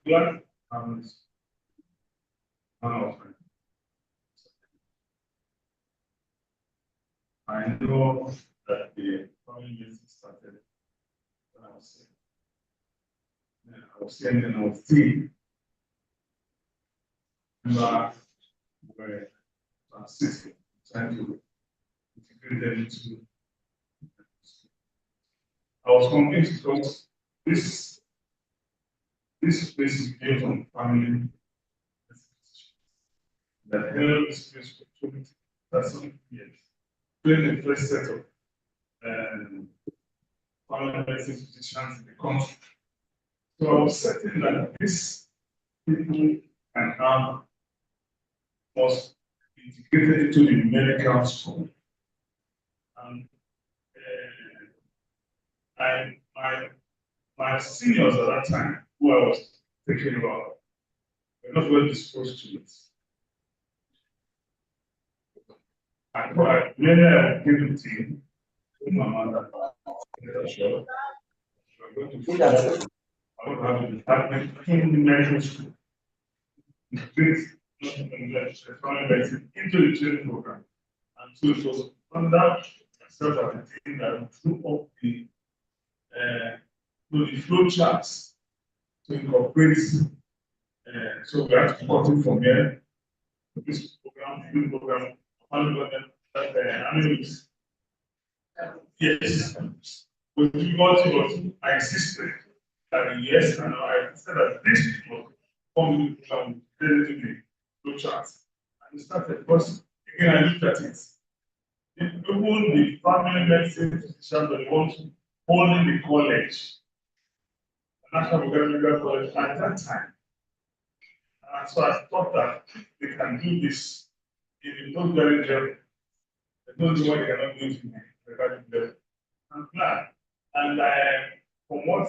Black families are often. I know that the coming years started when I was saying and I was three. Remember, we were assisting, trying to integrate them into. I was convinced because this place is built on family that held this place for 20 years. During the first set of family medicine physicians in the country. So I was certain that these people can have was integrated into the medical school. And my seniors at that time, who I was thinking about, were not well disposed to it. I thought maybe I would give it to you, to my mother. Sure. I want to have a department in the medical school. Increase into the training program. And so it was under myself as a team that drew up the flow charts to incorporate. So we have to cut it from here. This program, analysts. Yes. With regard to I insisted that yes, and I said that this was coming from the flow charts. And we started because again I looked at it. Even the family medicine physicians were the ones holding the college, the National Medical College at that time. And so I thought that they can do this in a not very level. They don't know why they cannot do it in the regarding level. I'm glad. And from what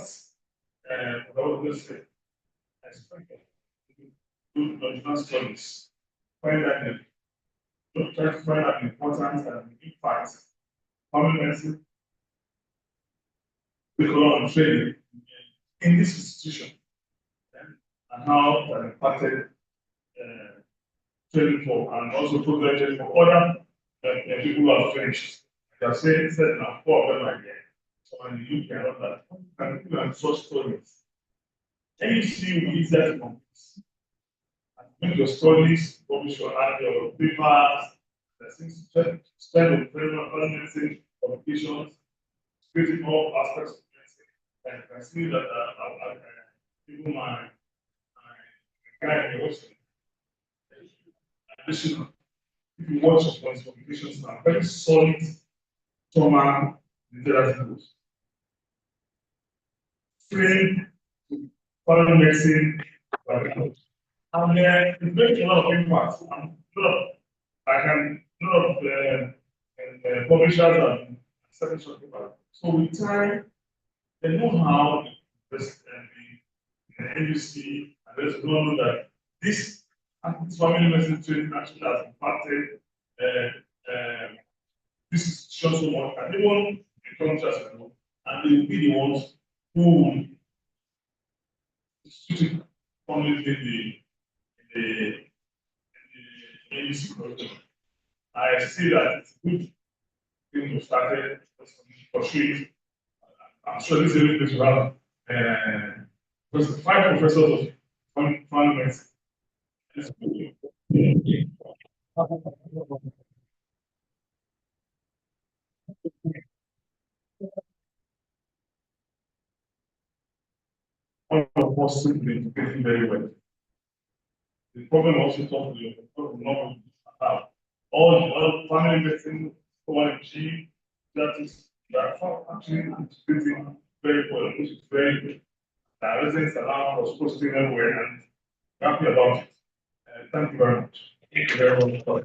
I was going to say, I expect to do longitudinal studies, find that try to find out the importance and the impact family medicine, curriculum and training in this institution, and how that impacted training for and also program training for other people who have finished. They are saying now 4 of them are here. So when you look at that, and people have such stories. And you see it will be easier to complete. Make your studies, publish your papers, spend on family medicine publications, creating all aspects of medicine. And you can see that even my guy in the ocean, additional. If you watch his publications now, very solid trauma literacy books. Trained to foreign medicine, and it's making a lot of impact. And a lot of, a lot of publishers and sections of people. So with time, they know how the NUC and there's no know that this family medicine training actually has impacted this institution so much, and they won't become just and they will be the ones who will institute only in the NUC curriculum. I see that it's good thing to start it for sure. I'm sure this is going to have because 5 professors of family medicine. It's good. All of us simply educating very well. The problem also comes to the not about all family medicine, ONG, that is actually integrating very well, which is very good. The residents allow us posting everywhere and happy about it. Thank you very much. Thank you very much for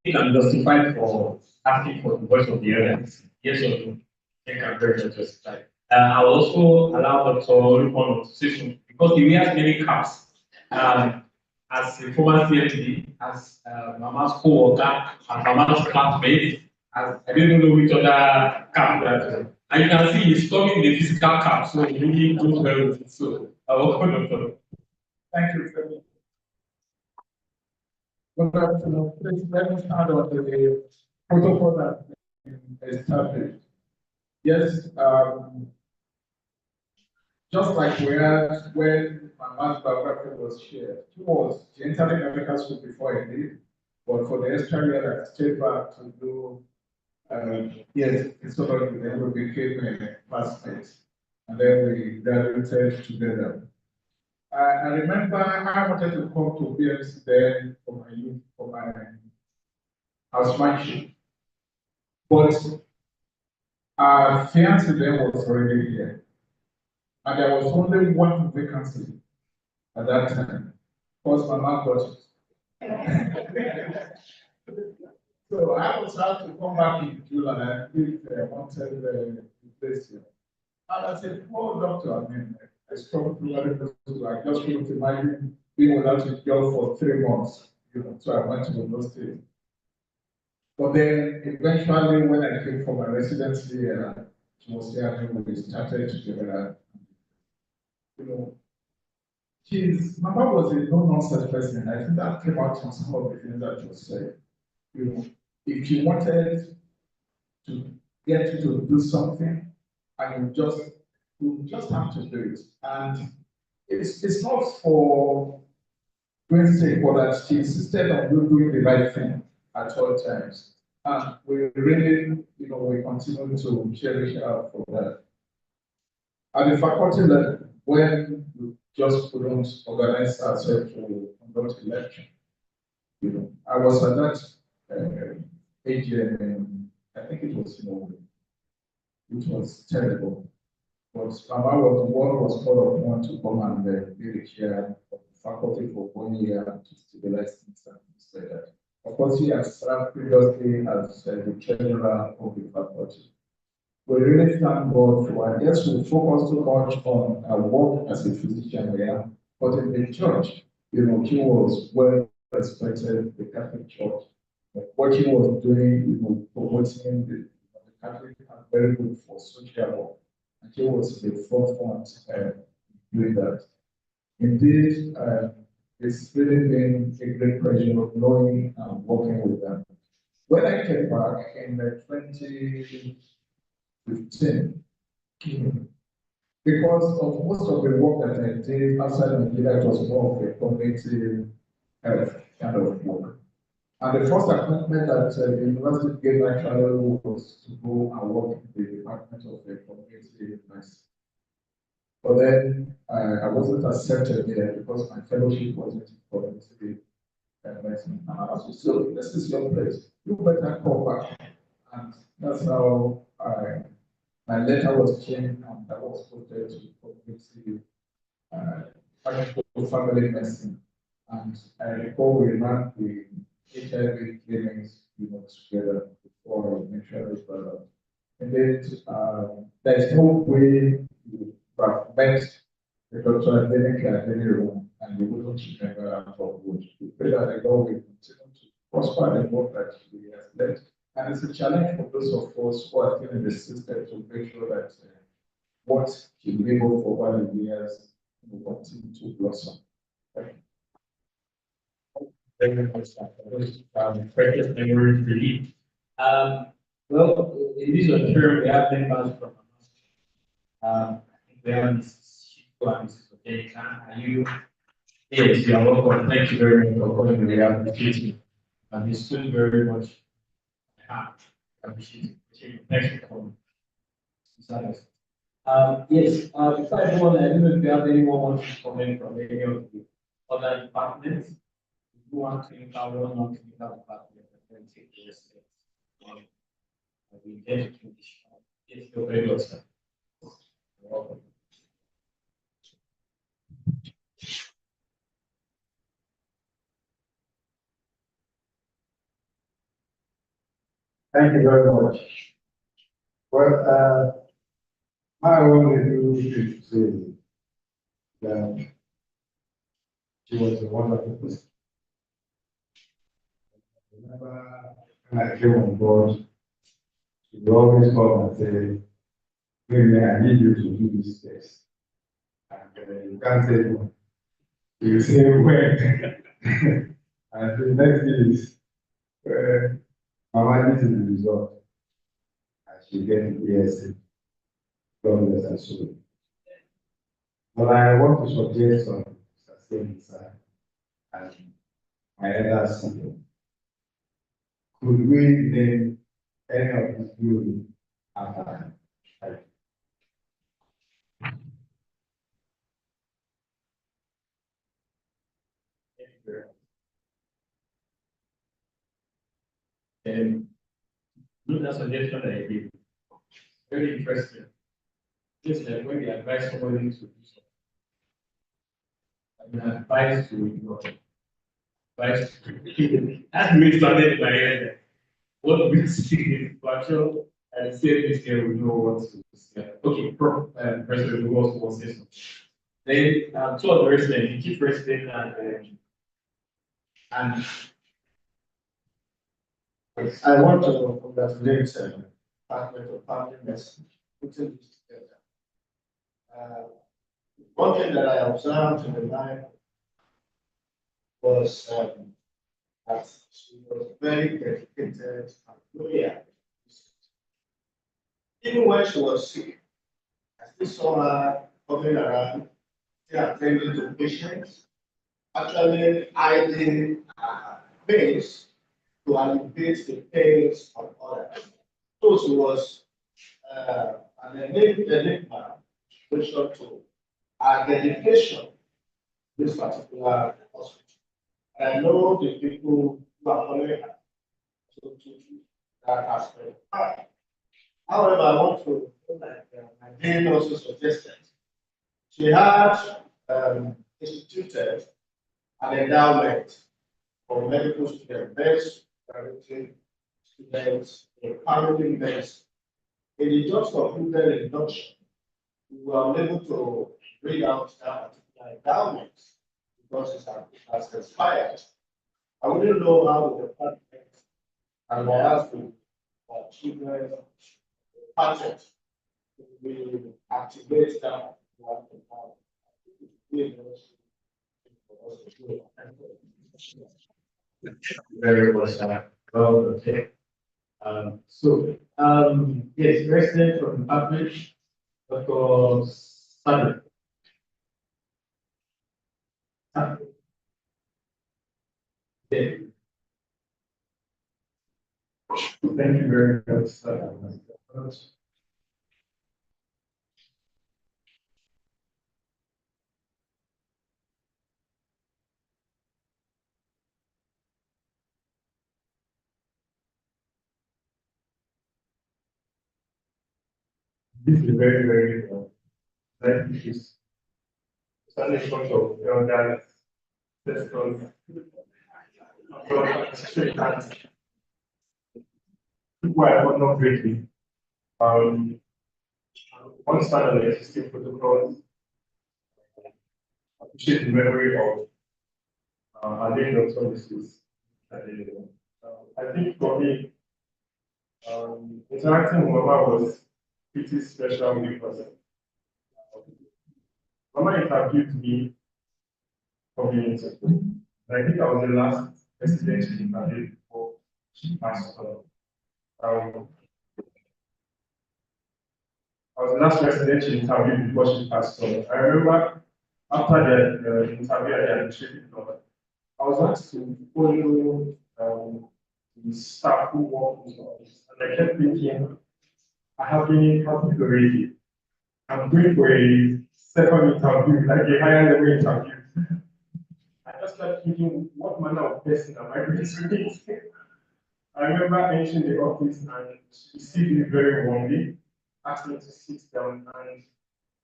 you can justify for asking for the voice of the audience. Yes or no? I think I'm very much justified. I will also allow Dr. Olupon to say something because he wears many caps. As a former CMD, as Mama's co-worker, as Mama's classmate, as I don't know which other cap that. And you can see he's coming in a physical cap, so he really goes well with it. So I will call Dr. Thank you very much. Good afternoon. Please let me start on the protocol that is established. Yes, just like where when my math biography was shared, she entered medical school before I did, but for the extra year I stayed back to do yes, sort of then we became a classmate, and then we graduated together. I remember I wanted to come to BMC then for my youth, for my housemanship, but our fiance then was already here, and there was only one vacancy at that time. Of course, my mom got it. So I was asked to come back in July if I wanted the place here. And I said, oh, doctor, I mean, I struggled through other places. I just couldn't imagine being without a job for 3 months, so I went to the university. But then eventually, when I came for my residency here, she was here, and we started together. My mom was a no-nonsense person. I think that came out from some of the things that you said. If you wanted to get you to do something, and you just have to do it. And it's not for doing sake, but that she insisted on you doing the right thing at all times. And we really, we continue to cherish her for that. At the faculty level, when we just couldn't organize ourselves to conduct election, I was at that AGM, I think it was Norway. It was terrible. But Mama was the one who was called upon to come and be the chair of the faculty for 1 year to stabilize things and things like that. Of course, he has served previously as the treasurer of the faculty. We really thank God for, I guess we focus too much on our work as a physician here, but in the church, he was well respected, the Catholic Church. What he was doing, promoting the Catholic and very good for social work. And he was the forefront doing that. Indeed, it's really been a great pleasure knowing and working with them. When I came back in 2015, because of most of the work that I did outside Nigeria, it was more of a community health kind of work. And the first appointment that the university gave actually was to go and work in the Department of Community Medicine. But then I wasn't accepted there because my fellowship wasn't in community medicine. And I asked you, so this is your place. You better come back. And that's how my letter was changed and I was put there to community family medicine. And I recall we ran the HIV clinics, together before we eventually brought up. And then there's no way you have met the doctor Adeniran and you wouldn't remember at all. We pray that the Lord will continue to prosper the work that He has led. And it's a challenge for those of us who are still in the system to make sure that what He labored for over the years will continue to blossom. Thank you. Very much, sir. Precious memories relieved. Well, in this auditorium, we have members from I think we have Mrs. Shiko and Mrs. Adeniran. Are you? Yes, you are welcome. Thank you very much for coming. We appreciate you. And we stood very much. Appreciate it. Thanks for coming. Yes, before I go on, I don't know if you have anyone wants to comment from any of the other departments. If you want to encounter one or two department, then take the rest of it. We intend to finish. Yes, you're very well, sir. You're welcome. Thank you very much. Well, I wanted to say that she was a wonderful person. Whenever when I came on board, she would always come and say, maybe I need you to do this test. And you can't say no. You say when. And the next thing is, Mama, this is the result. And she get the ESA. God bless her soul. But I want to suggest some sustained design and my other system. Could we name any of this building after her? Good suggestion I agree. Very interesting. Just like when we advise somebody to do something, I mean, advice to ignore. Advice to that's me started by head. What we see virtual and say this here, we know what to say. Okay, President, who also wants to say something. Then, two of the residents, the chief resident and I want to congratulate Department of Family Medicine putting this together. One thing that I observed in the line was that she was very dedicated and loyal. Even when she was sick, I still saw her coming around, still attending to patients, actually hiding pains to alleviate the pains of others. So she was an enigma in relation to our dedication to this particular hospital. And I know the people who are following her to that aspect. However, I want to, like my dean also suggested, she had instituted an endowment for medical students, best directing students in family medicine. In the just concluded induction, we were unable to read out that particular endowment because it has expired. I wouldn't know how the department and I asked the children patent will activate that. very well, sir. Well, okay. Yes, resident from the public, Dr. Sadu. Okay. Thank you very much. this is very, very like issues. Standing in front of elders, ancestors, people I honor greatly. One standard existing protocols, appreciate the memory of Adeniran services. I think for me, interacting with Mama was pretty special because Mama interviewed me for being interviewed. I think I was the last resident she interviewed before she passed on. I was the last resident she interviewed before she passed on. I remember after the interview at the administrative level, I was asked to follow the staff who work in the office, and I kept thinking, I have been happy already. I'm going for a second interview, like a higher level interview. I just started thinking, what manner of person am I going to meet? I remember entering the office and she received me very warmly, asked me to sit down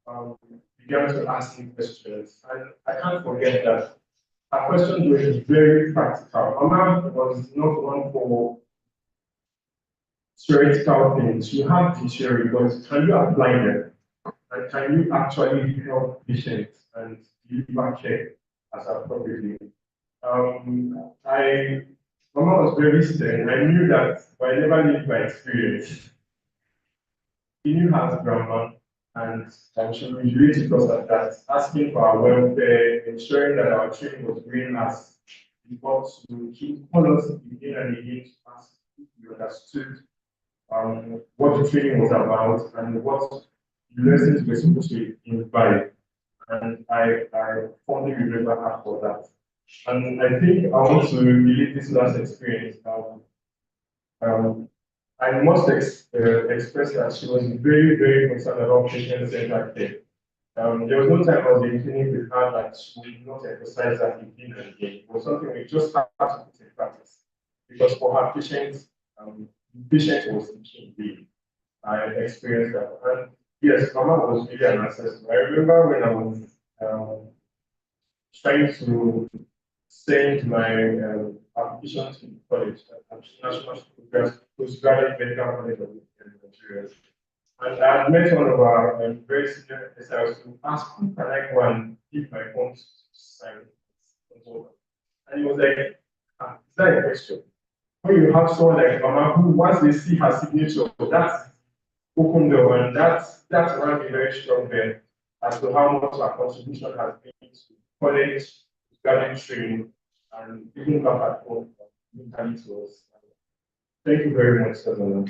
and began to ask me questions. And I can't forget that her questions were very practical. Mama was not one for theoretical things. You have the theory, but can you apply them? And can you actually help patients and deliver care as appropriately? Mama was very stern. I knew that, but I never lived my experience. He knew her as grandma, and she would relate to us at that, asking for our welfare, ensuring that our training was going as it was to keep call us again and again to ask if we understood what the training was about and what the lessons were supposed to invite. And I fondly remember her for that. And I think I want to relate this last experience. I must express that she was very, very concerned about patient-centered care. There was no time I was in clinic with her that she did not emphasize that again and again. It was something we just had to put in practice. Because for her patients, the patient was the king, really. I experienced that. And yes, Mama was really an ancestor. I remember when I was trying to send my application to college, National Postgraduate Medical College of Nigeria. And I had met one of our very senior officers to ask, who can I go and give my forms to sign? And he was like, is that a question? When you have someone like Mama who, once they see her signature, that's open door, and that's rang a very strong bell as to how much our contribution has been to college, graduate training, and even back at home, mentally to us. Thank you very much, Sazana.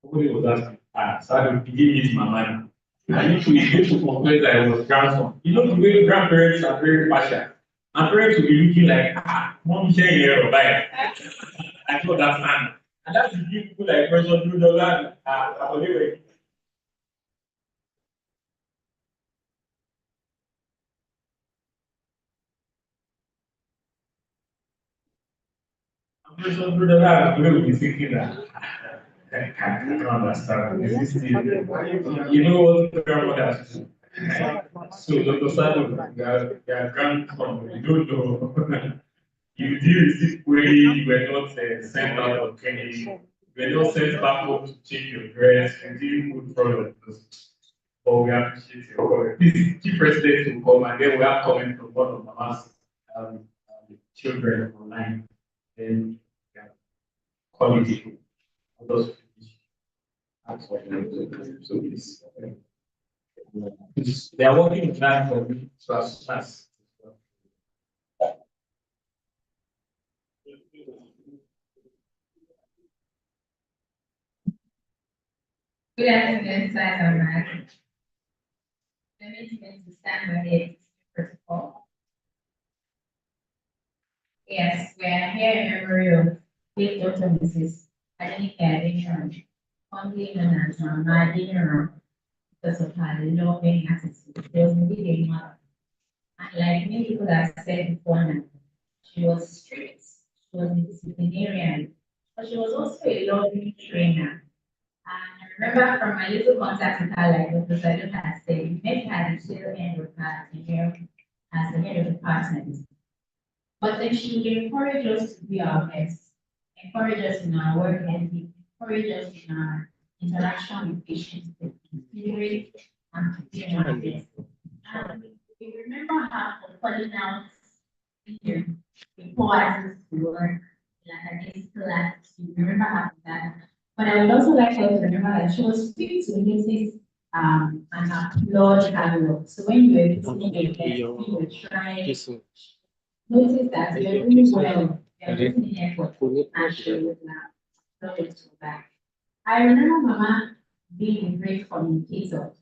Somebody was asking, so I will begin with my mind. I need to be able to complain that I was grandson. You know, the way grandparents are very partial. And parents will be looking like, mom, share here or buy. I thought that's man. And that's the people like pressure through the land. Pressure through the land, we will be thinking that. I don't understand. You know what grandmothers do? So, Dr. Sado, their grandson, you don't know. You did receive query, you were not sent out of training, you were not sent back home to change your dress, you didn't put products. But we appreciate your work. Please, chief president will come and then we are coming from one of Mama's children online. Then quality. Those so they are working in plan for me to as Good afternoon, sir. The meeting to stand by the protocol. Yes, we are here in memory of late Dr. Mrs. Adeniran, fondly known as Mama Adeniran, because of her loving attitude. She was indeed a mother. And like many people have said before now, she was strict, she was a disciplinarian, but she was also a lovely trainer. And I remember from my little contact with her, like Dr. Sadu had said, we met her at the tail end of her tenure as the head of department. But then she would encourage us to be our best, encourage us in our work ethic, encourage us in our interaction with patients, to considerate and to be our best. And we remember her for calling out here before I used to work in academic class. We remember her for that. But I would also like her to remember that she was quick to notice and applaud her work. So when you were listening to it, you were trying notice that you're doing well, you're putting in effort, and she would love it to back. I remember Mama being a great communicator.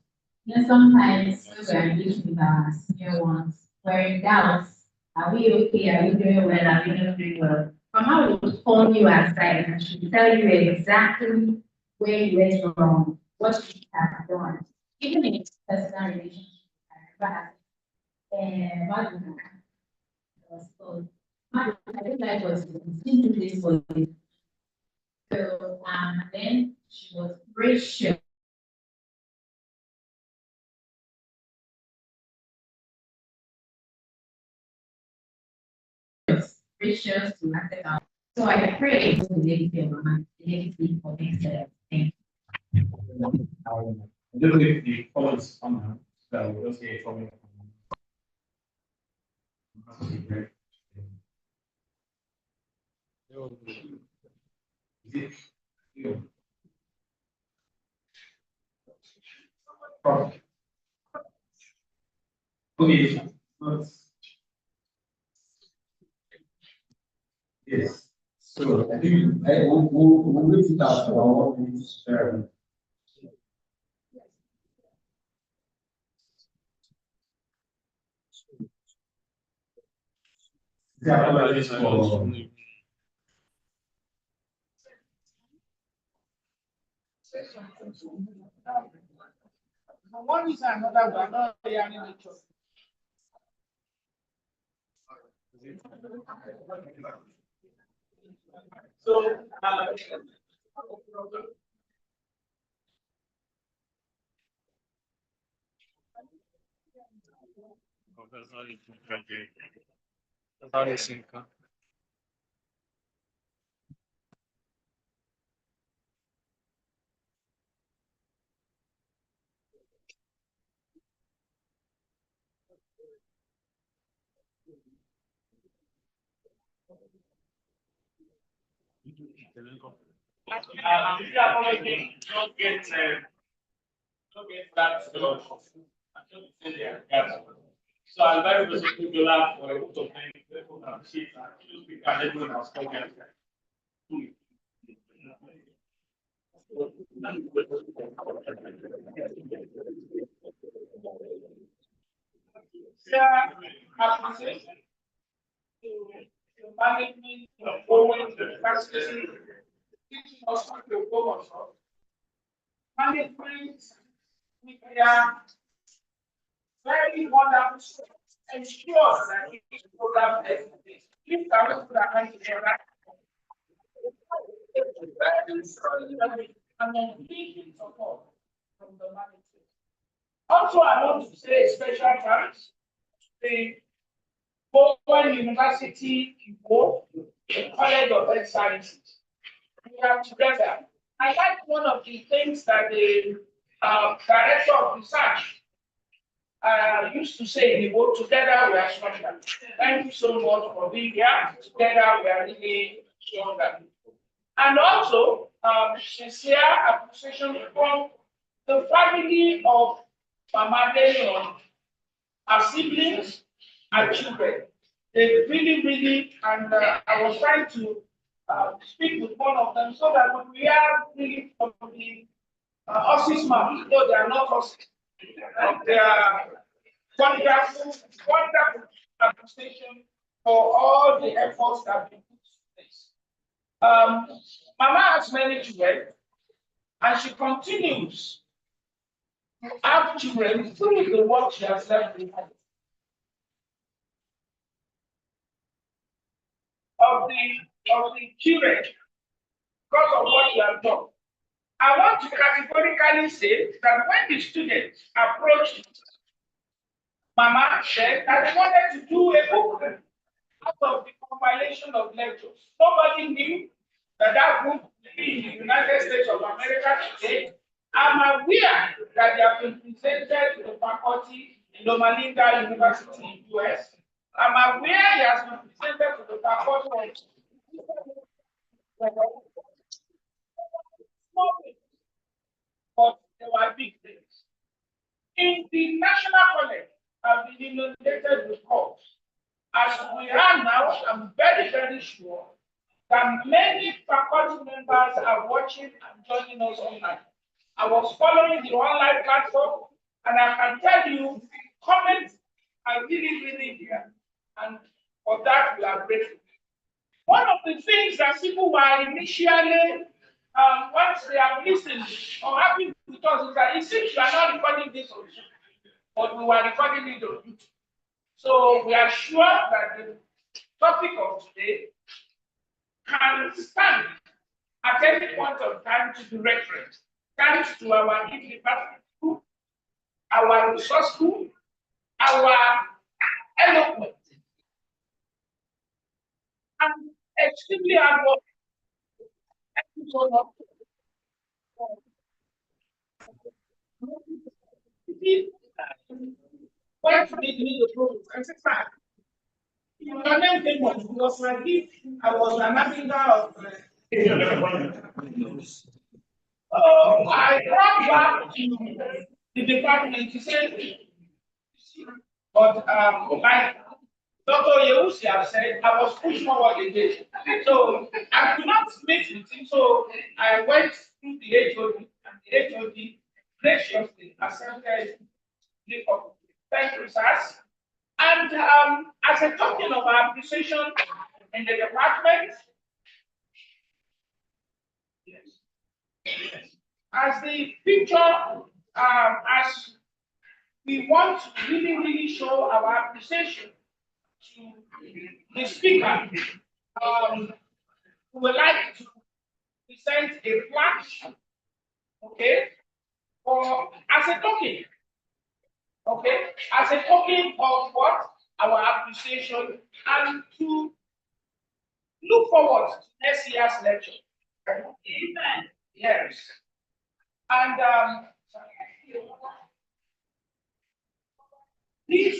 You know, sometimes when we are engaged with our senior ones, we're in doubt. Are we okay? Are we doing well? Are we not doing well? Mama would call you aside and she would tell you exactly where you went wrong, what you have done. Even in personal relationships, I remember having so I think I was into this for you. So then she was gracious. Gracious to accept out. So I pray to the lady mama, the lady for next step. Thank I don't know if the comments come now, so we'll just hear from you. Is it you? Okay, yes. So I think we'll wait it out for what we need to share. Yeah, apologies for. One is another one, not the animal. So, don't get that so I'm very much glad for a lot of things people can see and we can everyone has spoken. Yeah, appreciation to management of owing the facility, teaching us how to go on. Management, we are very wonderful, ensure that each program is if I was put a hand together, very solid and engaging support from the management. Also, I want to say a special thanks to the Bowen University People, the College of Health Sciences. We are together. I like one of the things that the director of research used to say, we work together, we are stronger. Thank you so much for being here. Together, we are really stronger. And also, sincere appreciation from the family of Mama Adeniran, our siblings and children. They really, really, and I was trying to speak with one of them so that when we are really from the horses mouth, though they are not horses, they are wonderful, wonderful appreciation for all the efforts that we put to this. Mama has many children, and she continues to have children through the work she has left behind. Of the children, because of what you have done. I want to categorically say that when the students approached Mama said that they wanted to do a book out of the compilation of lectures. Nobody knew that that book would be in the United States of America today. I'm aware that they have been presented to the faculty in Loma Linda University in the US. I'm aware it has been presented to the faculty of small things, but there were big things. In the National College, I've been inundated with calls. As we are now, I'm very, very sure that many faculty members are watching and joining us online. I was following the online platform, and I can tell you, comments are really, really here. And for that, we are grateful. One of the things that people were initially, once they have listened or happy with us, is that it seems you are not recording this on Zoom, but we were recording it on YouTube. So we are sure that the topic of today can stand at any point of time to be referenced, thanks to our department school, our resource school, our eloquent, and extremely hard work. Thank you so much. Why to make me the program? I said, "Sir, your name came up because my gift, I was an African of. Oh, I brought back to the department to say, but like Dr. Yewusi have said, I was pushed forward again. So I could not meet with him. So I went through the HOD, and the HOD graciously accepted the offer. Thank you, sirs. And as a token of our appreciation in the department, as the picture, as we want to really, really show our appreciation to the speaker, we would like to present a plaque, okay, for as a token, okay, as a token of what our appreciation and to look forward to next year's lecture. Amen. Yes. And this